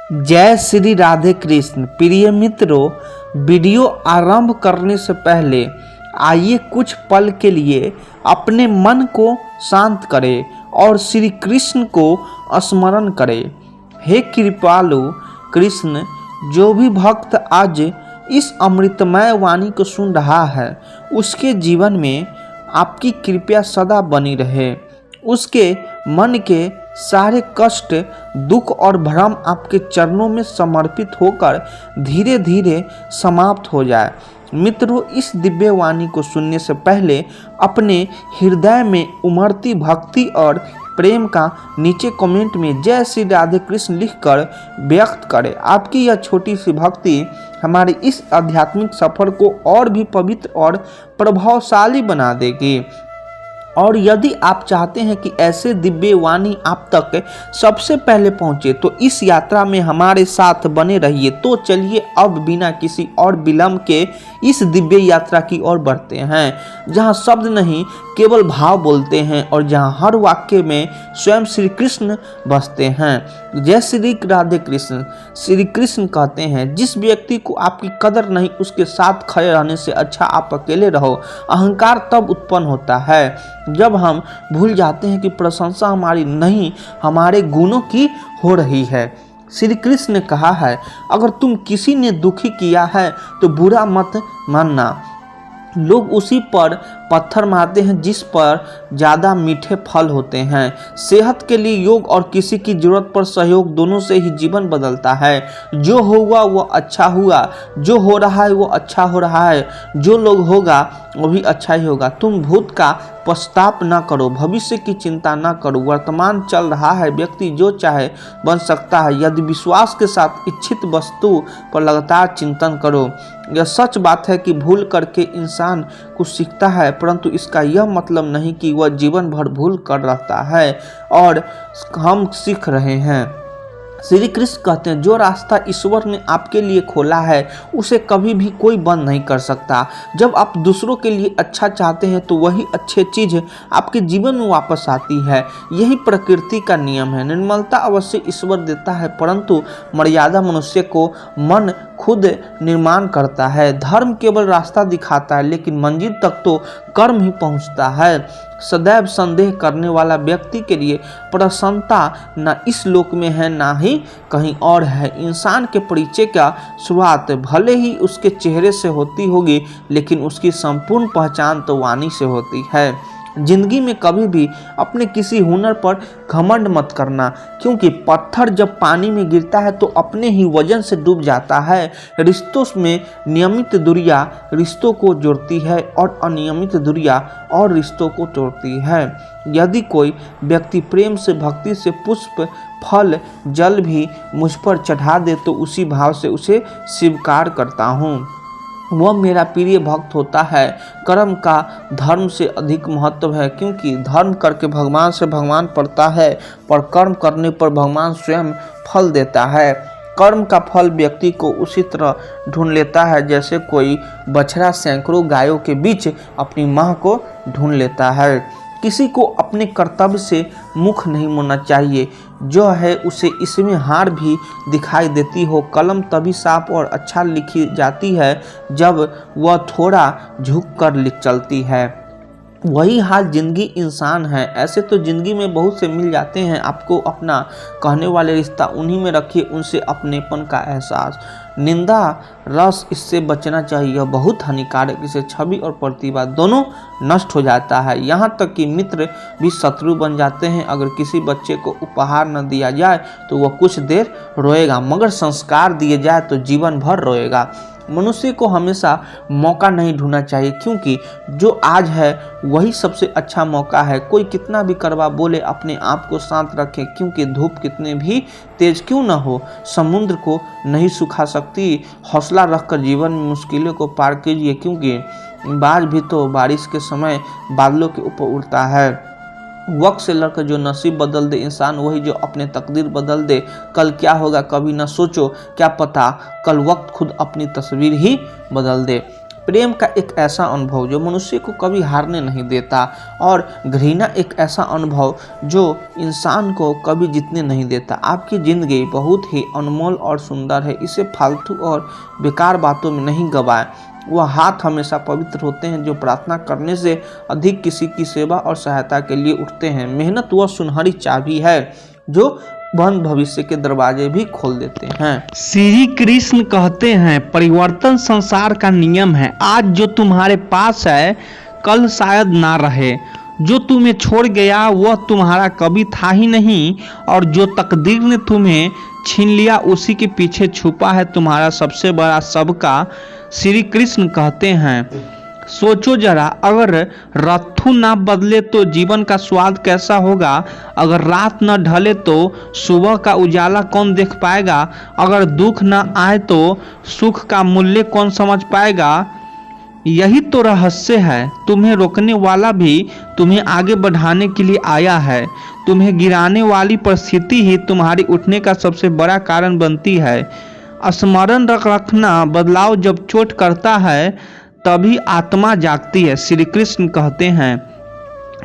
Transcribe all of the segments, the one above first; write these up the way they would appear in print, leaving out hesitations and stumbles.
जय श्री राधे कृष्ण। प्रिय मित्रों, वीडियो आरंभ करने से पहले आइए कुछ पल के लिए अपने मन को शांत करें और श्री कृष्ण को स्मरण करें। हे कृपालु कृष्ण, जो भी भक्त आज इस अमृतमय वाणी को सुन रहा है, उसके जीवन में आपकी कृपा सदा बनी रहे। उसके मन के सारे कष्ट, दुख और भ्रम आपके चरणों में समर्पित होकर धीरे धीरे समाप्त हो जाए। मित्रों, इस दिव्य वाणी को सुनने से पहले अपने हृदय में उमड़ती भक्ति और प्रेम का नीचे कमेंट में जय श्री राधे कृष्ण लिखकर व्यक्त करें। आपकी यह छोटी सी भक्ति हमारे इस आध्यात्मिक सफर को और भी पवित्र और प्रभावशाली बना देगी। और यदि आप चाहते हैं कि ऐसे दिव्य वाणी आप तक सबसे पहले पहुंचे, तो इस यात्रा में हमारे साथ बने रहिए। तो चलिए अब बिना किसी और विलंब के इस दिव्य यात्रा की ओर बढ़ते हैं, जहां शब्द नहीं केवल भाव बोलते हैं और जहां हर वाक्य में स्वयं श्री कृष्ण बसते हैं। जय श्री राधे कृष्ण। श्री कृष्ण कहते हैं, जिस व्यक्ति को आपकी कदर नहीं, उसके साथ खड़े रहने से अच्छा आप अकेले रहो। अहंकार तब उत्पन्न होता है जब हम भूल जाते हैं कि प्रशंसा हमारी नहीं, हमारे गुणों की हो रही है। श्री कृष्ण ने कहा है, अगर तुम किसी ने दुखी किया है तो बुरा मत मानना। लोग उसी पर पत्थर मारते हैं जिस पर ज़्यादा मीठे फल होते हैं। सेहत के लिए योग और किसी की जरूरत पर सहयोग, दोनों से ही जीवन बदलता है। जो होगा वो अच्छा हुआ, जो हो रहा है वो अच्छा हो रहा है, जो लोग होगा वो भी अच्छा ही होगा। तुम भूत का पश्चाताप न करो, भविष्य की चिंता न करो। वर्तमान चल रहा है, व्यक्ति जो चाहे बन सकता है यदि विश्वास के साथ इच्छित वस्तु पर लगातार चिंतन करो। यह सच बात है कि भूल करके इंसान कुछ सीखता है, परंतु इसका यह मतलब नहीं कि वह जीवन भर भूल कर रहता है और हम सीख रहे हैं। श्री कृष्ण कहते हैं, जो रास्ता ईश्वर ने आपके लिए खोला है उसे कभी भी कोई बंद नहीं कर सकता। जब आप दूसरों के लिए अच्छा चाहते हैं तो वही अच्छी चीज आपके जीवन में वापस आती है। यही प्रकृति का नियम है। निर्मलता अवश्य ईश्वर देता है, परंतु मर्यादा मनुष्य को मन खुद निर्माण करता है। धर्म केवल रास्ता दिखाता है, लेकिन मंजिल तक तो कर्म ही पहुंचता है। सदैव संदेह करने वाला व्यक्ति के लिए प्रसन्नता न इस लोक में है ना ही कहीं और है। इंसान के परिचय का शुरुआत भले ही उसके चेहरे से होती होगी, लेकिन उसकी संपूर्ण पहचान तो वाणी से होती है। जिंदगी में कभी भी अपने किसी हुनर पर घमंड मत करना, क्योंकि पत्थर जब पानी में गिरता है तो अपने ही वजन से डूब जाता है। रिश्तों में नियमित दूरियां रिश्तों को जोड़ती है और अनियमित दूरियां और रिश्तों को तोड़ती है। यदि कोई व्यक्ति प्रेम से, भक्ति से पुष्प, फल, जल भी मुझ पर चढ़ा दे तो उसी भाव से उसे स्वीकार करता हूँ। वह मेरा प्रिय भक्त होता है। कर्म का धर्म से अधिक महत्व है, क्योंकि धर्म करके भगवान से भगवान पड़ता है, पर कर्म करने पर भगवान स्वयं फल देता है। कर्म का फल व्यक्ति को उसी तरह ढूंढ लेता है जैसे कोई बछड़ा सैकड़ों गायों के बीच अपनी मां को ढूंढ लेता है। किसी को अपने कर्तव्य से मुख नहीं मोड़ना चाहिए। जो है उसे इसमें हार भी दिखाई देती हो। कलम तभी साफ और अच्छा लिखी जाती है जब वह थोड़ा झुक कर चलती है। वही हाल जिंदगी इंसान है। ऐसे तो जिंदगी में बहुत से मिल जाते हैं, आपको अपना कहने वाले रिश्ता उन्हीं में रखिए, उनसे अपनेपन का एहसास। निंदा रस, इससे बचना चाहिए, यह बहुत हानिकारक। इससे छवि और प्रतिभा दोनों नष्ट हो जाता है। यहाँ तक कि मित्र भी शत्रु बन जाते हैं। अगर किसी बच्चे को उपहार न दिया जाए तो वह कुछ देर रोएगा, मगर संस्कार दिए जाए तो जीवन भर रोएगा। मनुष्य को हमेशा मौका नहीं ढूंढना चाहिए, क्योंकि जो आज है वही सबसे अच्छा मौका है। कोई कितना भी कड़वा बोले, अपने आप को शांत रखें, क्योंकि धूप कितने भी तेज क्यों न हो समुद्र को नहीं सुखा सकती। हौसला रखकर जीवन में मुश्किलों को पार कीजिए, क्योंकि बाज भी तो बारिश के समय बादलों के ऊपर उड़ता है। वक्त से लड़कर जो नसीब बदल दे इंसान, वही जो अपने तकदीर बदल दे। कल क्या होगा कभी ना सोचो, क्या पता कल वक्त खुद अपनी तस्वीर ही बदल दे। प्रेम का एक ऐसा अनुभव जो मनुष्य को कभी हारने नहीं देता, और घृणा एक ऐसा अनुभव जो इंसान को कभी जीतने नहीं देता। आपकी ज़िंदगी बहुत ही अनमोल और सुंदर है, इसे फालतू और बेकार बातों में नहीं गवाएं। वह हाथ हमेशा पवित्र होते हैं जो प्रार्थना करने से अधिक किसी की सेवा और सहायता के लिए उठते हैं। मेहनत वह सुनहरी चाबी है जो बंद भविष्य के दरवाजे भी खोल देते हैं। श्री कृष्ण कहते हैं, परिवर्तन संसार का नियम है। आज जो तुम्हारे पास है कल शायद ना रहे। जो तुम्हें छोड़ गया वह तुम्हारा कभी था ही नहीं, और जो तकदीर ने तुम्हें छीन लिया उसी के पीछे छुपा है तुम्हारा सबसे बड़ा सबका। श्री कृष्ण कहते हैं, सोचो जरा, अगर रत्थु ना बदले तो जीवन का स्वाद कैसा होगा। अगर रात न ढले तो सुबह का उजाला कौन देख पाएगा। अगर दुख न आए तो सुख का मूल्य कौन समझ पाएगा। यही तो रहस्य है। तुम्हें रोकने वाला भी तुम्हें आगे बढ़ाने के लिए आया है। तुम्हें गिराने वाली परिस्थिति ही तुम्हारी उठने का सबसे बड़ा कारण बनती है। स्मरण रखना, बदलाव जब चोट करता है तभी आत्मा जागती है। श्री कृष्ण कहते हैं,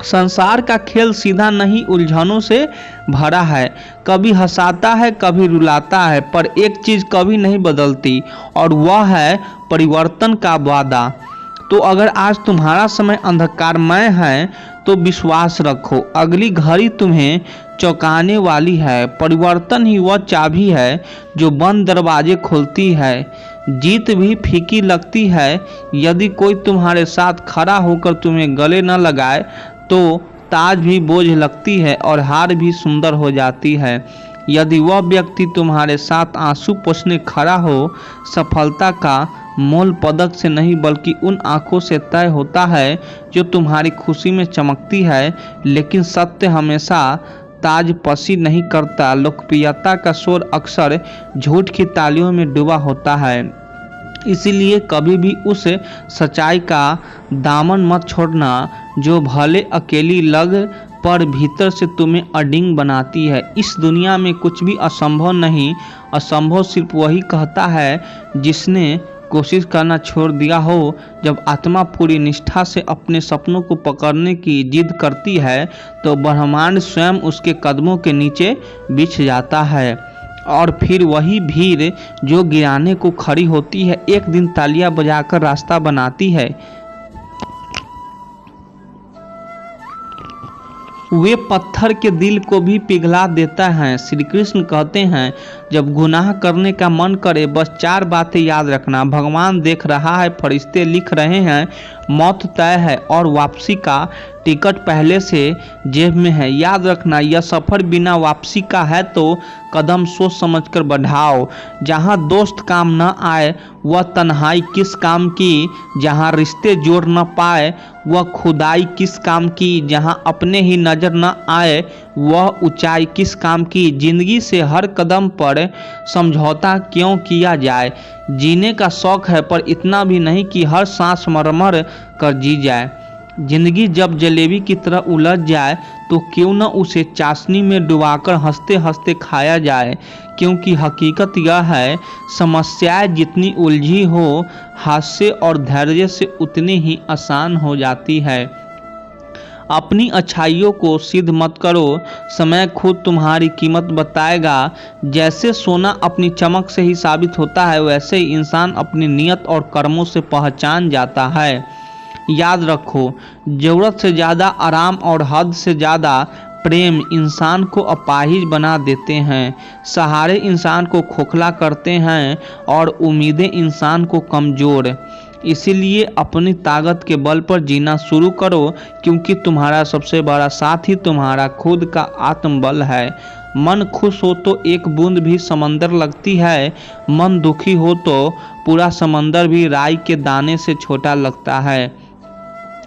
संसार का खेल सीधा नहीं, उलझनों से भरा है। कभी हंसाता है, कभी रुलाता है, पर एक चीज कभी नहीं बदलती, और वह है परिवर्तन का वादा। तो अगर आज तुम्हारा समय अंधकारमय है तो विश्वास रखो, अगली घड़ी तुम्हें चौंकाने वाली है। परिवर्तन ही वह चाबी है जो बंद दरवाजे खोलती है। जीत भी फीकी लगती है यदि कोई तुम्हारे साथ खड़ा होकर तुम्हें गले न लगाए, तो ताज भी बोझ लगती है और हार भी सुंदर हो जाती है। यदि वह व्यक्ति तुम्हारे साथ आंसू पोंछने खड़ा हो, सफलता का मोल पदक से नहीं बल्कि उन आंखों से तय होता है जो तुम्हारी खुशी में चमकती है। लेकिन सत्य हमेशा ताज पसी नहीं करता। लोकप्रियता का शोर अक्सर झूठ की तालियों में डूबा होता है। इसीलिए कभी भी उस सच्चाई का दामन मत छोड़ना जो भले अकेली लग पर भीतर से तुम्हें अडिंग बनाती है। इस दुनिया में कुछ भी असंभव नहीं। असंभव सिर्फ वही कहता है जिसने कोशिश करना छोड़ दिया हो। जब आत्मा पूरी निष्ठा से अपने सपनों को पकड़ने की जिद करती है तो ब्रह्मांड स्वयं उसके कदमों के नीचे बिछ जाता है, और फिर वही भीड़ जो गिराने को खड़ी होती है एक दिन तालियां बजाकर रास्ता बनाती है। वे पत्थर के दिल को भी पिघला देता है। श्री कृष्ण कहते हैं, जब गुनाह करने का मन करे बस 4 बातें याद रखना। भगवान देख रहा है, फरिश्ते लिख रहे हैं, मौत तय है और वापसी का टिकट पहले से जेब में है। याद रखना, यह सफ़र बिना वापसी का है तो कदम सोच समझकर बढ़ाओ। जहाँ दोस्त काम न आए वह तन्हाई किस काम की। जहाँ रिश्ते जोड़ न पाए वह खुदाई किस काम की। जहाँ अपने ही नज़र न आए वह ऊंचाई किस काम की। जिंदगी से हर कदम पर समझौता क्यों किया जाए। जीने का शौक है पर इतना भी नहीं कि हर सांस मरमर कर जी जाए। जिंदगी जब जलेबी की तरह उलझ जाए तो क्यों न उसे चाशनी में डुबाकर हंसते हंसते खाया जाए। क्योंकि हकीकत यह है, समस्याएं जितनी उलझी हो हास्य और धैर्य से उतनी ही आसान हो जाती है। अपनी अच्छाइयों को सिद्ध मत करो, समय खुद तुम्हारी कीमत बताएगा। जैसे सोना अपनी चमक से ही साबित होता है, वैसे ही इंसान अपनी नियत और कर्मों से पहचान जाता है। याद रखो, ज़रूरत से ज़्यादा आराम और हद से ज़्यादा प्रेम इंसान को अपाहिज बना देते हैं। सहारे इंसान को खोखला करते हैं और उम्मीदें इंसान को कमज़ोर। इसीलिए अपनी ताकत के बल पर जीना शुरू करो, क्योंकि तुम्हारा सबसे बड़ा साथ ही तुम्हारा खुद का आत्मबल है। मन खुश हो तो एक बूंद भी समंदर लगती है, मन दुखी हो तो पूरा समंदर भी राई के दाने से छोटा लगता है।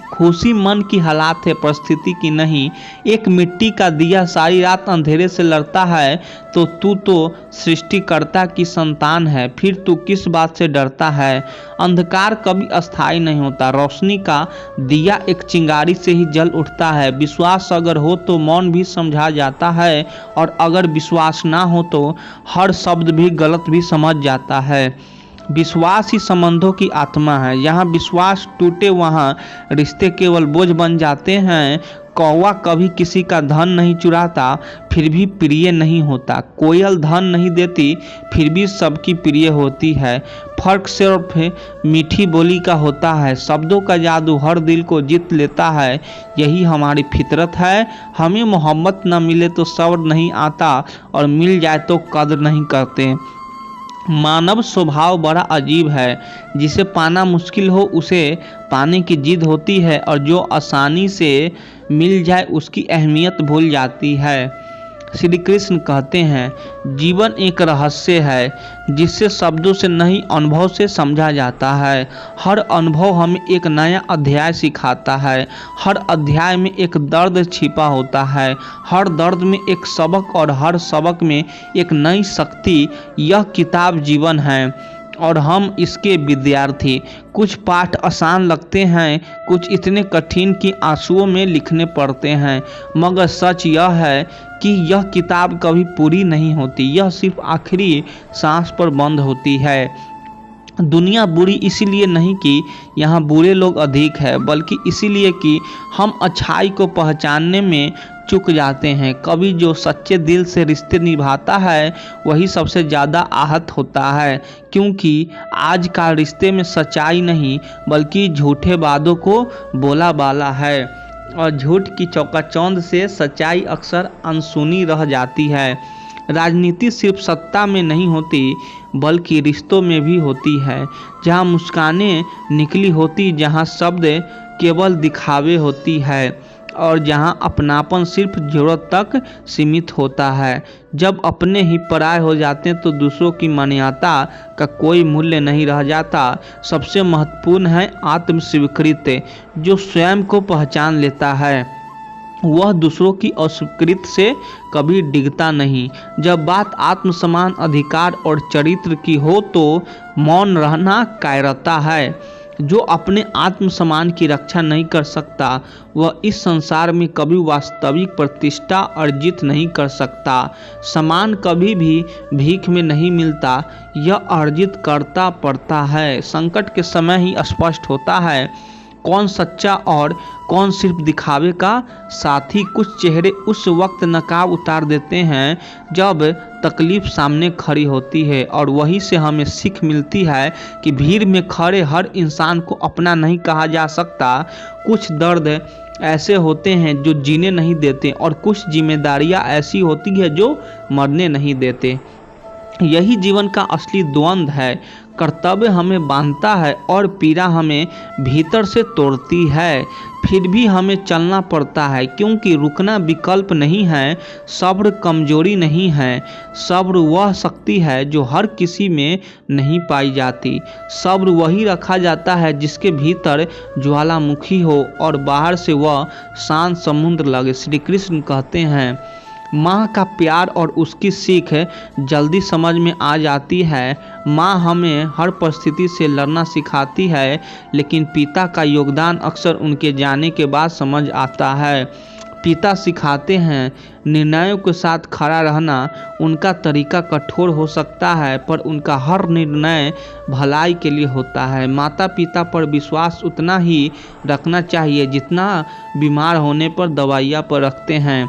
खुशी मन की हालात है, परिस्थिति की नहीं। एक मिट्टी का दिया सारी रात अंधेरे से लड़ता है तो तू तो सृष्टिकर्ता की संतान है, फिर तू किस बात से डरता है। अंधकार कभी अस्थायी नहीं होता, रोशनी का दिया एक चिंगारी से ही जल उठता है। विश्वास अगर हो तो मौन भी समझा जाता है, और अगर विश्वास ना हो तो हर शब्द भी गलत भी समझ जाता है। विश्वास ही संबंधों की आत्मा है। यहाँ विश्वास टूटे वहाँ रिश्ते केवल बोझ बन जाते हैं। कौवा कभी किसी का धन नहीं चुराता, फिर भी प्रिय नहीं होता। कोयल धन नहीं देती, फिर भी सबकी प्रिय होती है। फर्क सिर्फ मीठी बोली का होता है। शब्दों का जादू हर दिल को जीत लेता है। यही हमारी फितरत है। हमें मोहब्बत न मिले तो सब्र नहीं आता, और मिल जाए तो कद्र नहीं करते। मानव स्वभाव बड़ा अजीब है। जिसे पाना मुश्किल हो उसे पाने की जिद होती है, और जो आसानी से मिल जाए उसकी अहमियत भूल जाती है। श्री कृष्ण कहते हैं, जीवन एक रहस्य है जिसे शब्दों से नहीं, अनुभव से समझा जाता है। हर अनुभव हमें एक नया अध्याय सिखाता है। हर अध्याय में एक दर्द छिपा होता है, हर दर्द में एक सबक, और हर सबक में एक नई शक्ति। यह किताब जीवन है और हम इसके विद्यार्थी। कुछ पाठ आसान लगते हैं, कुछ इतने कठिन कि आंसुओं में लिखने पड़ते हैं, मगर सच यह है कि यह किताब कभी पूरी नहीं होती। यह सिर्फ आखिरी सांस पर बंद होती है। दुनिया बुरी इसीलिए नहीं कि यहाँ बुरे लोग अधिक है, बल्कि इसीलिए कि हम अच्छाई को पहचानने में चूक जाते हैं। कभी जो सच्चे दिल से रिश्ते निभाता है वही सबसे ज़्यादा आहत होता है, क्योंकि आज का रिश्ते में सच्चाई नहीं बल्कि झूठे वादों को बोला बाला है, और झूठ की चौकाचौंध से सच्चाई अक्सर अनसुनी रह जाती है। राजनीति सिर्फ सत्ता में नहीं होती बल्कि रिश्तों में भी होती है। जहाँ मुस्कानें निकली होती, जहाँ शब्द केवल दिखावे होती है, और जहाँ अपनापन सिर्फ जरूरत तक सीमित होता है। जब अपने ही पराये हो जाते हैं तो दूसरों की मान्यता का कोई मूल्य नहीं रह जाता। सबसे महत्वपूर्ण है आत्म स्वीकृति। जो स्वयं को पहचान लेता है वह दूसरों की अस्वीकृति से कभी डिगता नहीं। जब बात आत्मसम्मान, अधिकार और चरित्र की हो तो मौन रहना कायरता है। जो अपने आत्मसम्मान की रक्षा नहीं कर सकता वह इस संसार में कभी वास्तविक प्रतिष्ठा अर्जित नहीं कर सकता। सम्मान कभी भी भीख में नहीं मिलता, यह अर्जित करता पड़ता है। संकट के समय ही स्पष्ट होता है कौन सच्चा और कौन सिर्फ दिखावे का साथी। कुछ चेहरे उस वक्त नकाब उतार देते हैं जब तकलीफ सामने खड़ी होती है, और वहीं से हमें सीख मिलती है कि भीड़ में खड़े हर इंसान को अपना नहीं कहा जा सकता। कुछ दर्द ऐसे होते हैं जो जीने नहीं देते, और कुछ जिम्मेदारियां ऐसी होती है जो मरने नहीं देते। यही जीवन का असली द्वंद्व है। कर्तव्य हमें बांधता है और पीड़ा हमें भीतर से तोड़ती है। फिर भी हमें चलना पड़ता है, क्योंकि रुकना विकल्प नहीं है। सब्र कमजोरी नहीं है, सब्र वह शक्ति है जो हर किसी में नहीं पाई जाती। सब्र वही रखा जाता है जिसके भीतर ज्वालामुखी हो और बाहर से वह शांत समुद्र लगे। श्री कृष्ण कहते हैं, माँ का प्यार और उसकी सीख जल्दी समझ में आ जाती है। माँ हमें हर परिस्थिति से लड़ना सिखाती है, लेकिन पिता का योगदान अक्सर उनके जाने के बाद समझ आता है। पिता सिखाते हैं निर्णयों के साथ खड़ा रहना। उनका तरीका कठोर हो सकता है, पर उनका हर निर्णय भलाई के लिए होता है। माता पिता पर विश्वास उतना ही रखना चाहिए जितना बीमार होने पर दवाइयाँ पर रखते हैं,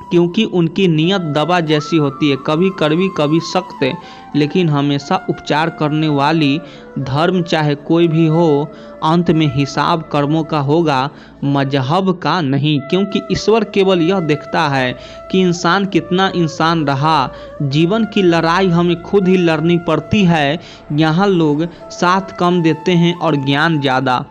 क्योंकि उनकी नीयत दवा जैसी होती है, कभी कड़वी कभी सख्त, लेकिन हमेशा उपचार करने वाली। धर्म चाहे कोई भी हो, अंत में हिसाब कर्मों का होगा, मजहब का नहीं, क्योंकि ईश्वर केवल यह देखता है कि इंसान कितना इंसान रहा। जीवन की लड़ाई हमें खुद ही लड़नी पड़ती है। यहाँ लोग साथ कम देते हैं और ज्ञान ज़्यादा।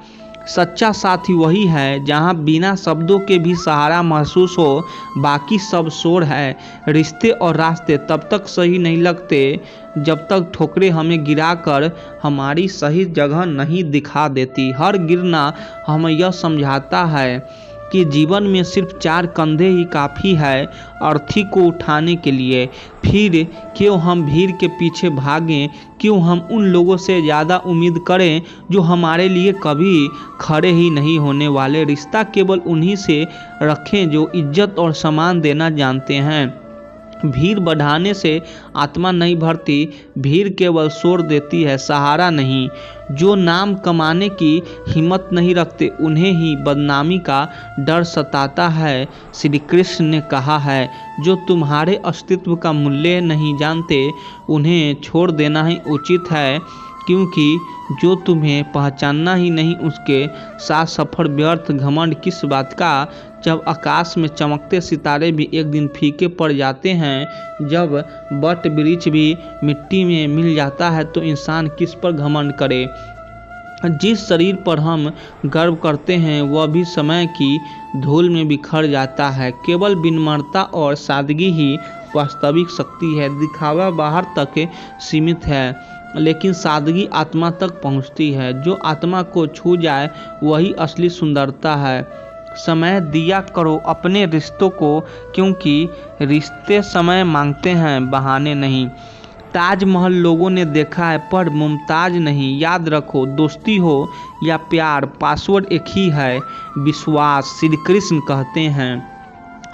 सच्चा साथी वही है जहाँ बिना शब्दों के भी सहारा महसूस हो, बाकी सब शोर है। रिश्ते और रास्ते तब तक सही नहीं लगते जब तक ठोकरें हमें गिराकर हमारी सही जगह नहीं दिखा देती। हर गिरना हमें यह समझाता है कि जीवन में सिर्फ 4 कंधे ही काफ़ी है अर्थी को उठाने के लिए। फिर क्यों हम भीड़ के पीछे भागें, क्यों हम उन लोगों से ज़्यादा उम्मीद करें जो हमारे लिए कभी खड़े ही नहीं होने वाले। रिश्ता केवल उन्हीं से रखें जो इज्जत और सम्मान देना जानते हैं। भीड़ बढ़ाने से आत्मा नहीं भरती, भीड़ केवल शोर देती है, सहारा नहीं। जो नाम कमाने की हिम्मत नहीं रखते उन्हें ही बदनामी का डर सताता है। श्री कृष्ण ने कहा है, जो तुम्हारे अस्तित्व का मूल्य नहीं जानते उन्हें छोड़ देना ही उचित है, क्योंकि जो तुम्हें पहचानना ही नहीं उसके साथ सफर व्यर्थ। घमंड किस बात का, जब आकाश में चमकते सितारे भी एक दिन फीके पड़ जाते हैं, जब वट वृक्ष भी मिट्टी में मिल जाता है, तो इंसान किस पर घमंड करे। जिस शरीर पर हम गर्व करते हैं वह भी समय की धूल में बिखर जाता है। केवल विनम्रता और सादगी ही वास्तविक शक्ति है। दिखावा बाहर तक सीमित है, लेकिन सादगी आत्मा तक पहुंचती है। जो आत्मा को छू जाए वही असली सुंदरता है। समय दिया करो अपने रिश्तों को, क्योंकि रिश्ते समय मांगते हैं, बहाने नहीं। ताजमहल लोगों ने देखा है पर मुमताज नहीं। याद रखो, दोस्ती हो या प्यार, पासवर्ड एक ही है, विश्वास। श्री कृष्ण कहते हैं,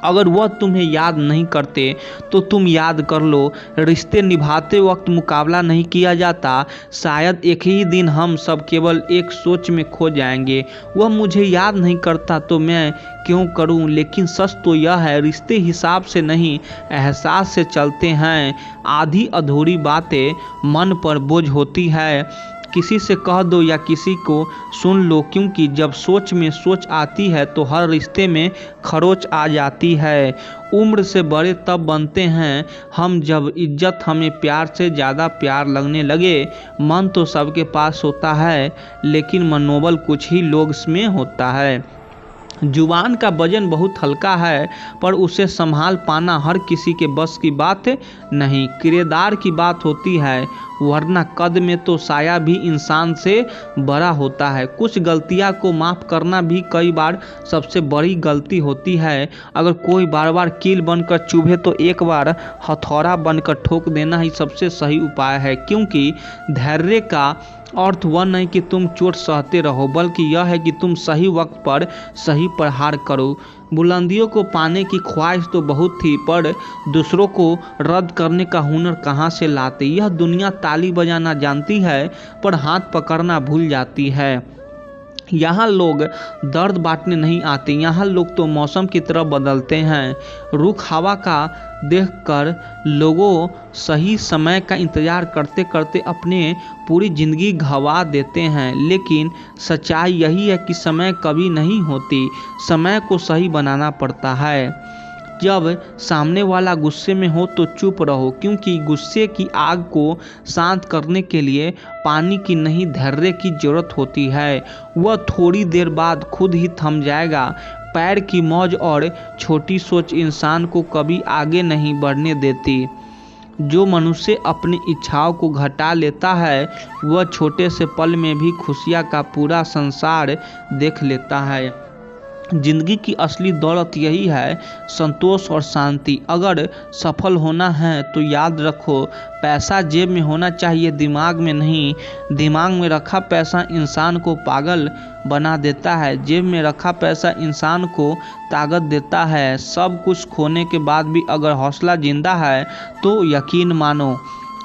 अगर वह तुम्हें याद नहीं करते तो तुम याद कर लो। रिश्ते निभाते वक्त मुकाबला नहीं किया जाता। शायद एक ही दिन हम सब केवल एक सोच में खो जाएंगे, वह मुझे याद नहीं करता तो मैं क्यों करूं। लेकिन सच तो यह है, रिश्ते हिसाब से नहीं एहसास से चलते हैं। आधी अधूरी बातें मन पर बोझ होती है। किसी से कह दो या किसी को सुन लो, क्योंकि जब सोच में सोच आती है तो हर रिश्ते में खरोच आ जाती है। उम्र से बड़े तब बनते हैं हम जब इज्जत हमें प्यार से ज़्यादा प्यार लगने लगे। मन तो सबके पास होता है, लेकिन मनोबल कुछ ही लोग में होता है। जुबान का वजन बहुत हल्का है, पर उसे संभाल पाना हर किसी के बस की बात नहीं। किरदार की बात होती है, वरना कद में तो साया भी इंसान से बड़ा होता है। कुछ गलतियां को माफ़ करना भी कई बार सबसे बड़ी गलती होती है। अगर कोई बार बार कील बनकर चुभे तो एक बार हथौड़ा बनकर ठोक देना ही सबसे सही उपाय है। क्योंकि धैर्य का अर्थ वह नहीं कि तुम चोट सहते रहो, बल्कि यह है कि तुम सही वक्त पर सही प्रहार करो। बुलंदियों को पाने की ख्वाहिश तो बहुत थी, पर दूसरों को रद्द करने का हुनर कहाँ से लाते। यह दुनिया ताली बजाना जानती है, पर हाथ पकड़ना भूल जाती है। यहाँ लोग दर्द बांटने नहीं आते, यहाँ लोग तो मौसम की तरह बदलते हैं। रुख हवा का देखकर लोगों सही समय का इंतजार करते करते अपने पूरी जिंदगी गंवा देते हैं। लेकिन सच्चाई यही है कि समय कभी नहीं होती, समय को सही बनाना पड़ता है। जब सामने वाला गुस्से में हो तो चुप रहो, क्योंकि गुस्से की आग को शांत करने के लिए पानी की नहीं धैर्य की जरूरत होती है। वह थोड़ी देर बाद खुद ही थम जाएगा। पैर की मौज और छोटी सोच इंसान को कभी आगे नहीं बढ़ने देती। जो मनुष्य अपनी इच्छाओं को घटा लेता है वह छोटे से पल में भी खुशियाँ का पूरा संसार देख लेता है। जिंदगी की असली दौलत यही है, संतोष और शांति। अगर सफल होना है तो याद रखो, पैसा जेब में होना चाहिए, दिमाग में नहीं। दिमाग में रखा पैसा इंसान को पागल बना देता है, जेब में रखा पैसा इंसान को ताकत देता है। सब कुछ खोने के बाद भी अगर हौसला जिंदा है तो यकीन मानो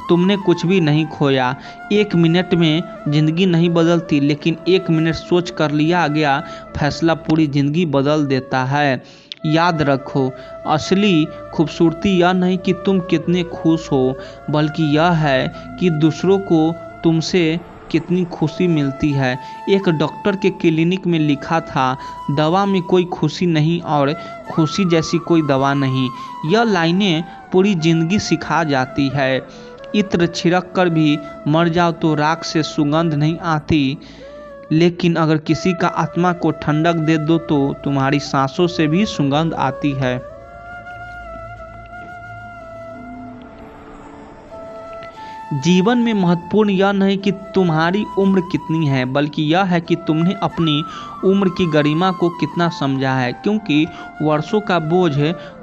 तुमने कुछ भी नहीं खोया। एक मिनट में जिंदगी नहीं बदलती, लेकिन एक मिनट सोच कर लिया गया फैसला पूरी जिंदगी बदल देता है। याद रखो, असली खूबसूरती यह नहीं कि तुम कितने खुश हो, बल्कि यह है कि दूसरों को तुमसे कितनी खुशी मिलती है। एक डॉक्टर के क्लिनिक में लिखा था, दवा में कोई खुशी नहीं और खुशी जैसी कोई दवा नहीं। यह लाइनें पूरी जिंदगी सिखा जाती है। इत्र छिड़क कर भी मर जाओ तो राख से सुगंध नहीं आती, लेकिन अगर किसी का आत्मा को ठंडक दे दो तो तुम्हारी सांसों से भी सुगंध आती है। जीवन में महत्वपूर्ण यह नहीं कि तुम्हारी उम्र कितनी है, बल्कि यह है कि तुमने अपनी उम्र की गरिमा को कितना समझा है। क्योंकि वर्षों का बोझ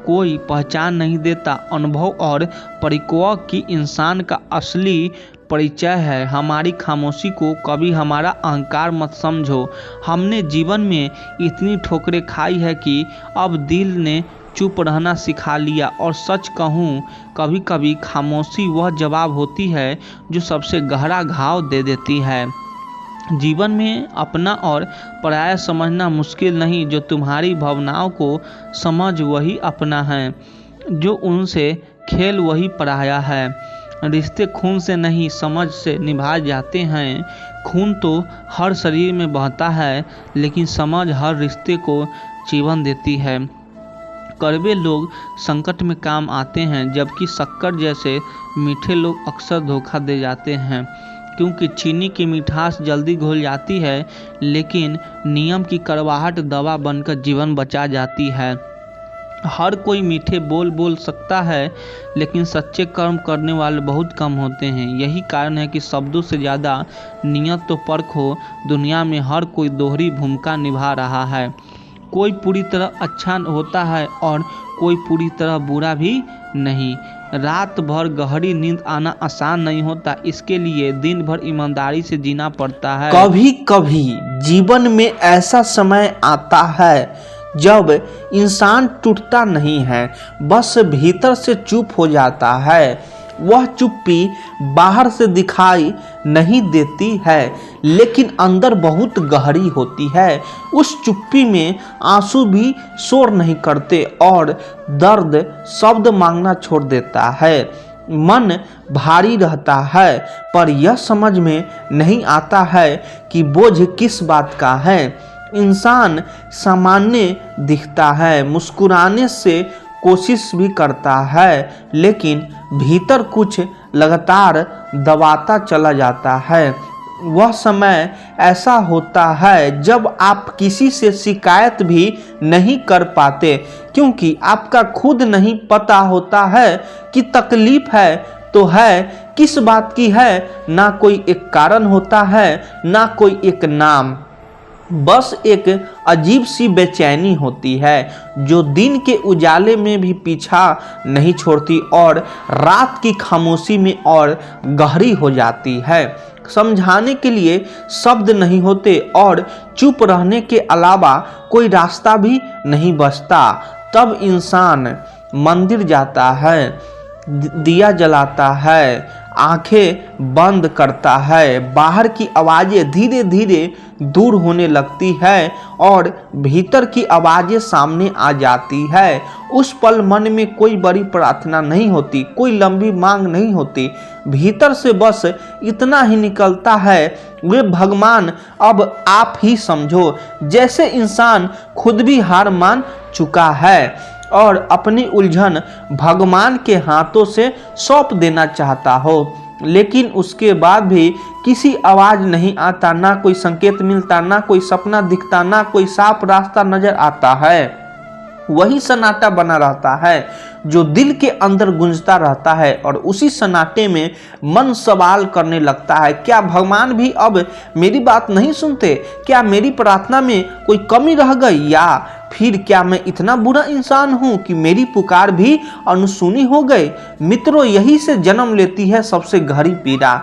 कोई पहचान नहीं देता, अनुभव और परिपक्व की इंसान का असली परिचय है। हमारी खामोशी को कभी हमारा अहंकार मत समझो। हमने जीवन में इतनी ठोकरें खाई है कि अब दिल ने चुप रहना सिखा लिया। और सच कहूँ, कभी कभी खामोशी वह जवाब होती है जो सबसे गहरा घाव दे देती है। जीवन में अपना और पराया समझना मुश्किल नहीं, जो तुम्हारी भावनाओं को समझ वही अपना है, जो उनसे खेल वही पराया है। रिश्ते खून से नहीं समझ से निभाए जाते हैं। खून तो हर शरीर में बहता है, लेकिन समझ हर रिश्ते को जीवन देती है। कड़वे लोग संकट में काम आते हैं, जबकि शक्कर जैसे मीठे लोग अक्सर धोखा दे जाते हैं। क्योंकि चीनी की मिठास जल्दी घुल जाती है, लेकिन नियम की कड़वाहट दवा बनकर जीवन बचा जाती है। हर कोई मीठे बोल सकता है, लेकिन सच्चे कर्म करने वाले बहुत कम होते हैं। यही कारण है कि शब्दों से ज़्यादा नियत तो परखो। दुनिया में हर कोई दोहरी भूमिका निभा रहा है। कोई पूरी तरह अच्छा होता है और कोई पूरी तरह बुरा भी नहीं। रात भर गहरी नींद आना आसान नहीं होता, इसके लिए दिन भर ईमानदारी से जीना पड़ता है। कभी कभी जीवन में ऐसा समय आता है जब इंसान टूटता नहीं है, बस भीतर से चुप हो जाता है। वह चुप्पी बाहर से दिखाई नहीं देती है, लेकिन अंदर बहुत गहरी होती है। उस चुप्पी में आंसू भी शोर नहीं करते और दर्द शब्द मांगना छोड़ देता है। मन भारी रहता है, पर यह समझ में नहीं आता है कि बोझ किस बात का है। इंसान सामान्य दिखता है, मुस्कुराने से कोशिश भी करता है, लेकिन भीतर कुछ लगातार दबाता चला जाता है। वह समय ऐसा होता है जब आप किसी से शिकायत भी नहीं कर पाते, क्योंकि आपका खुद नहीं पता होता है कि तकलीफ है तो है किस बात की है। ना कोई एक कारण होता है, ना कोई एक नाम, बस एक अजीब सी बेचैनी होती है जो दिन के उजाले में भी पीछा नहीं छोड़ती और रात की खामोशी में और गहरी हो जाती है। समझाने के लिए शब्द नहीं होते और चुप रहने के अलावा कोई रास्ता भी नहीं बचता। तब इंसान मंदिर जाता है, दिया जलाता है, आंखें बंद करता है। बाहर की आवाज़ें धीरे धीरे दूर होने लगती है और भीतर की आवाज़ें सामने आ जाती है। उस पल मन में कोई बड़ी प्रार्थना नहीं होती, कोई लंबी मांग नहीं होती। भीतर से बस इतना ही निकलता है, वे भगवान अब आप ही समझो। जैसे इंसान खुद भी हार मान चुका है और अपनी उलझन भगवान के हाथों से सौंप देना चाहता हो, लेकिन उसके बाद भी किसी आवाज़ नहीं आता, ना कोई संकेत मिलता, ना कोई सपना दिखता, ना कोई साफ रास्ता नजर आता है। वही सन्नाटा बना रहता है जो दिल के अंदर गूंजता रहता है और उसी सन्नाटे में मन सवाल करने लगता है, क्या भगवान भी अब मेरी बात नहीं सुनते? क्या मेरी प्रार्थना में कोई कमी रह गई, या फिर क्या मैं इतना बुरा इंसान हूँ कि मेरी पुकार भी अनसुनी हो गई? मित्रों, यही से जन्म लेती है सबसे गहरी पीड़ा।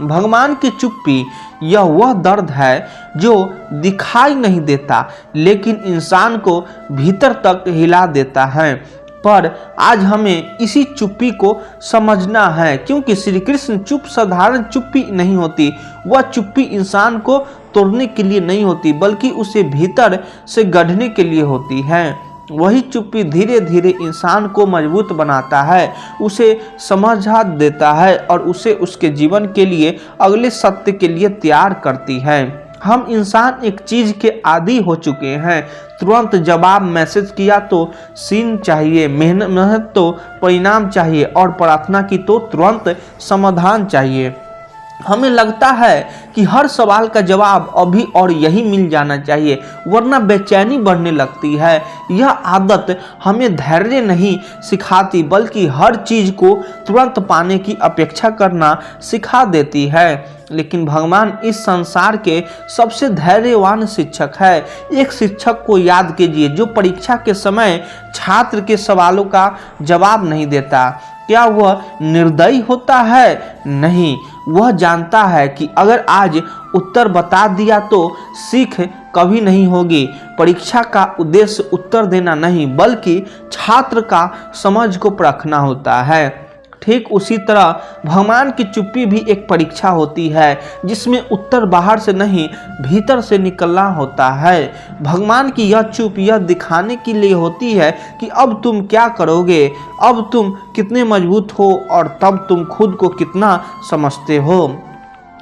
भगवान की चुप्पी यह वह दर्द है जो दिखाई नहीं देता, लेकिन इंसान को भीतर तक हिला देता है। पर आज हमें इसी चुप्पी को समझना है, क्योंकि श्री कृष्ण चुप साधारण चुप्पी नहीं होती। वह चुप्पी इंसान को तोड़ने के लिए नहीं होती, बल्कि उसे भीतर से गढ़ने के लिए होती है। वही चुप्पी धीरे धीरे इंसान को मजबूत बनाता है, उसे समझा देता है और उसे उसके जीवन के लिए, अगले सत्य के लिए तैयार करती है। हम इंसान एक चीज़ के आदी हो चुके हैं, तुरंत जवाब। मैसेज किया तो सीन चाहिए, मेहनत तो परिणाम चाहिए और प्रार्थना की तो तुरंत समाधान चाहिए। हमें लगता है कि हर सवाल का जवाब अभी और यही मिल जाना चाहिए, वरना बेचैनी बढ़ने लगती है। यह आदत हमें धैर्य नहीं सिखाती, बल्कि हर चीज़ को तुरंत पाने की अपेक्षा करना सिखा देती है। लेकिन भगवान इस संसार के सबसे धैर्यवान शिक्षक है। एक शिक्षक को याद कीजिए जो परीक्षा के समय छात्र के सवालों का जवाब नहीं देता। क्या वह निर्दयी होता है? नहीं, वह जानता है कि अगर आज उत्तर बता दिया तो सीख कभी नहीं होगी। परीक्षा का उद्देश्य उत्तर देना नहीं बल्कि छात्र का समझ को परखना होता है। ठीक उसी तरह भगवान की चुप्पी भी एक परीक्षा होती है जिसमें उत्तर बाहर से नहीं भीतर से निकलना होता है। भगवान की यह चुप यह दिखाने के लिए होती है कि अब तुम क्या करोगे, अब तुम कितने मजबूत हो और तब तुम खुद को कितना समझते हो।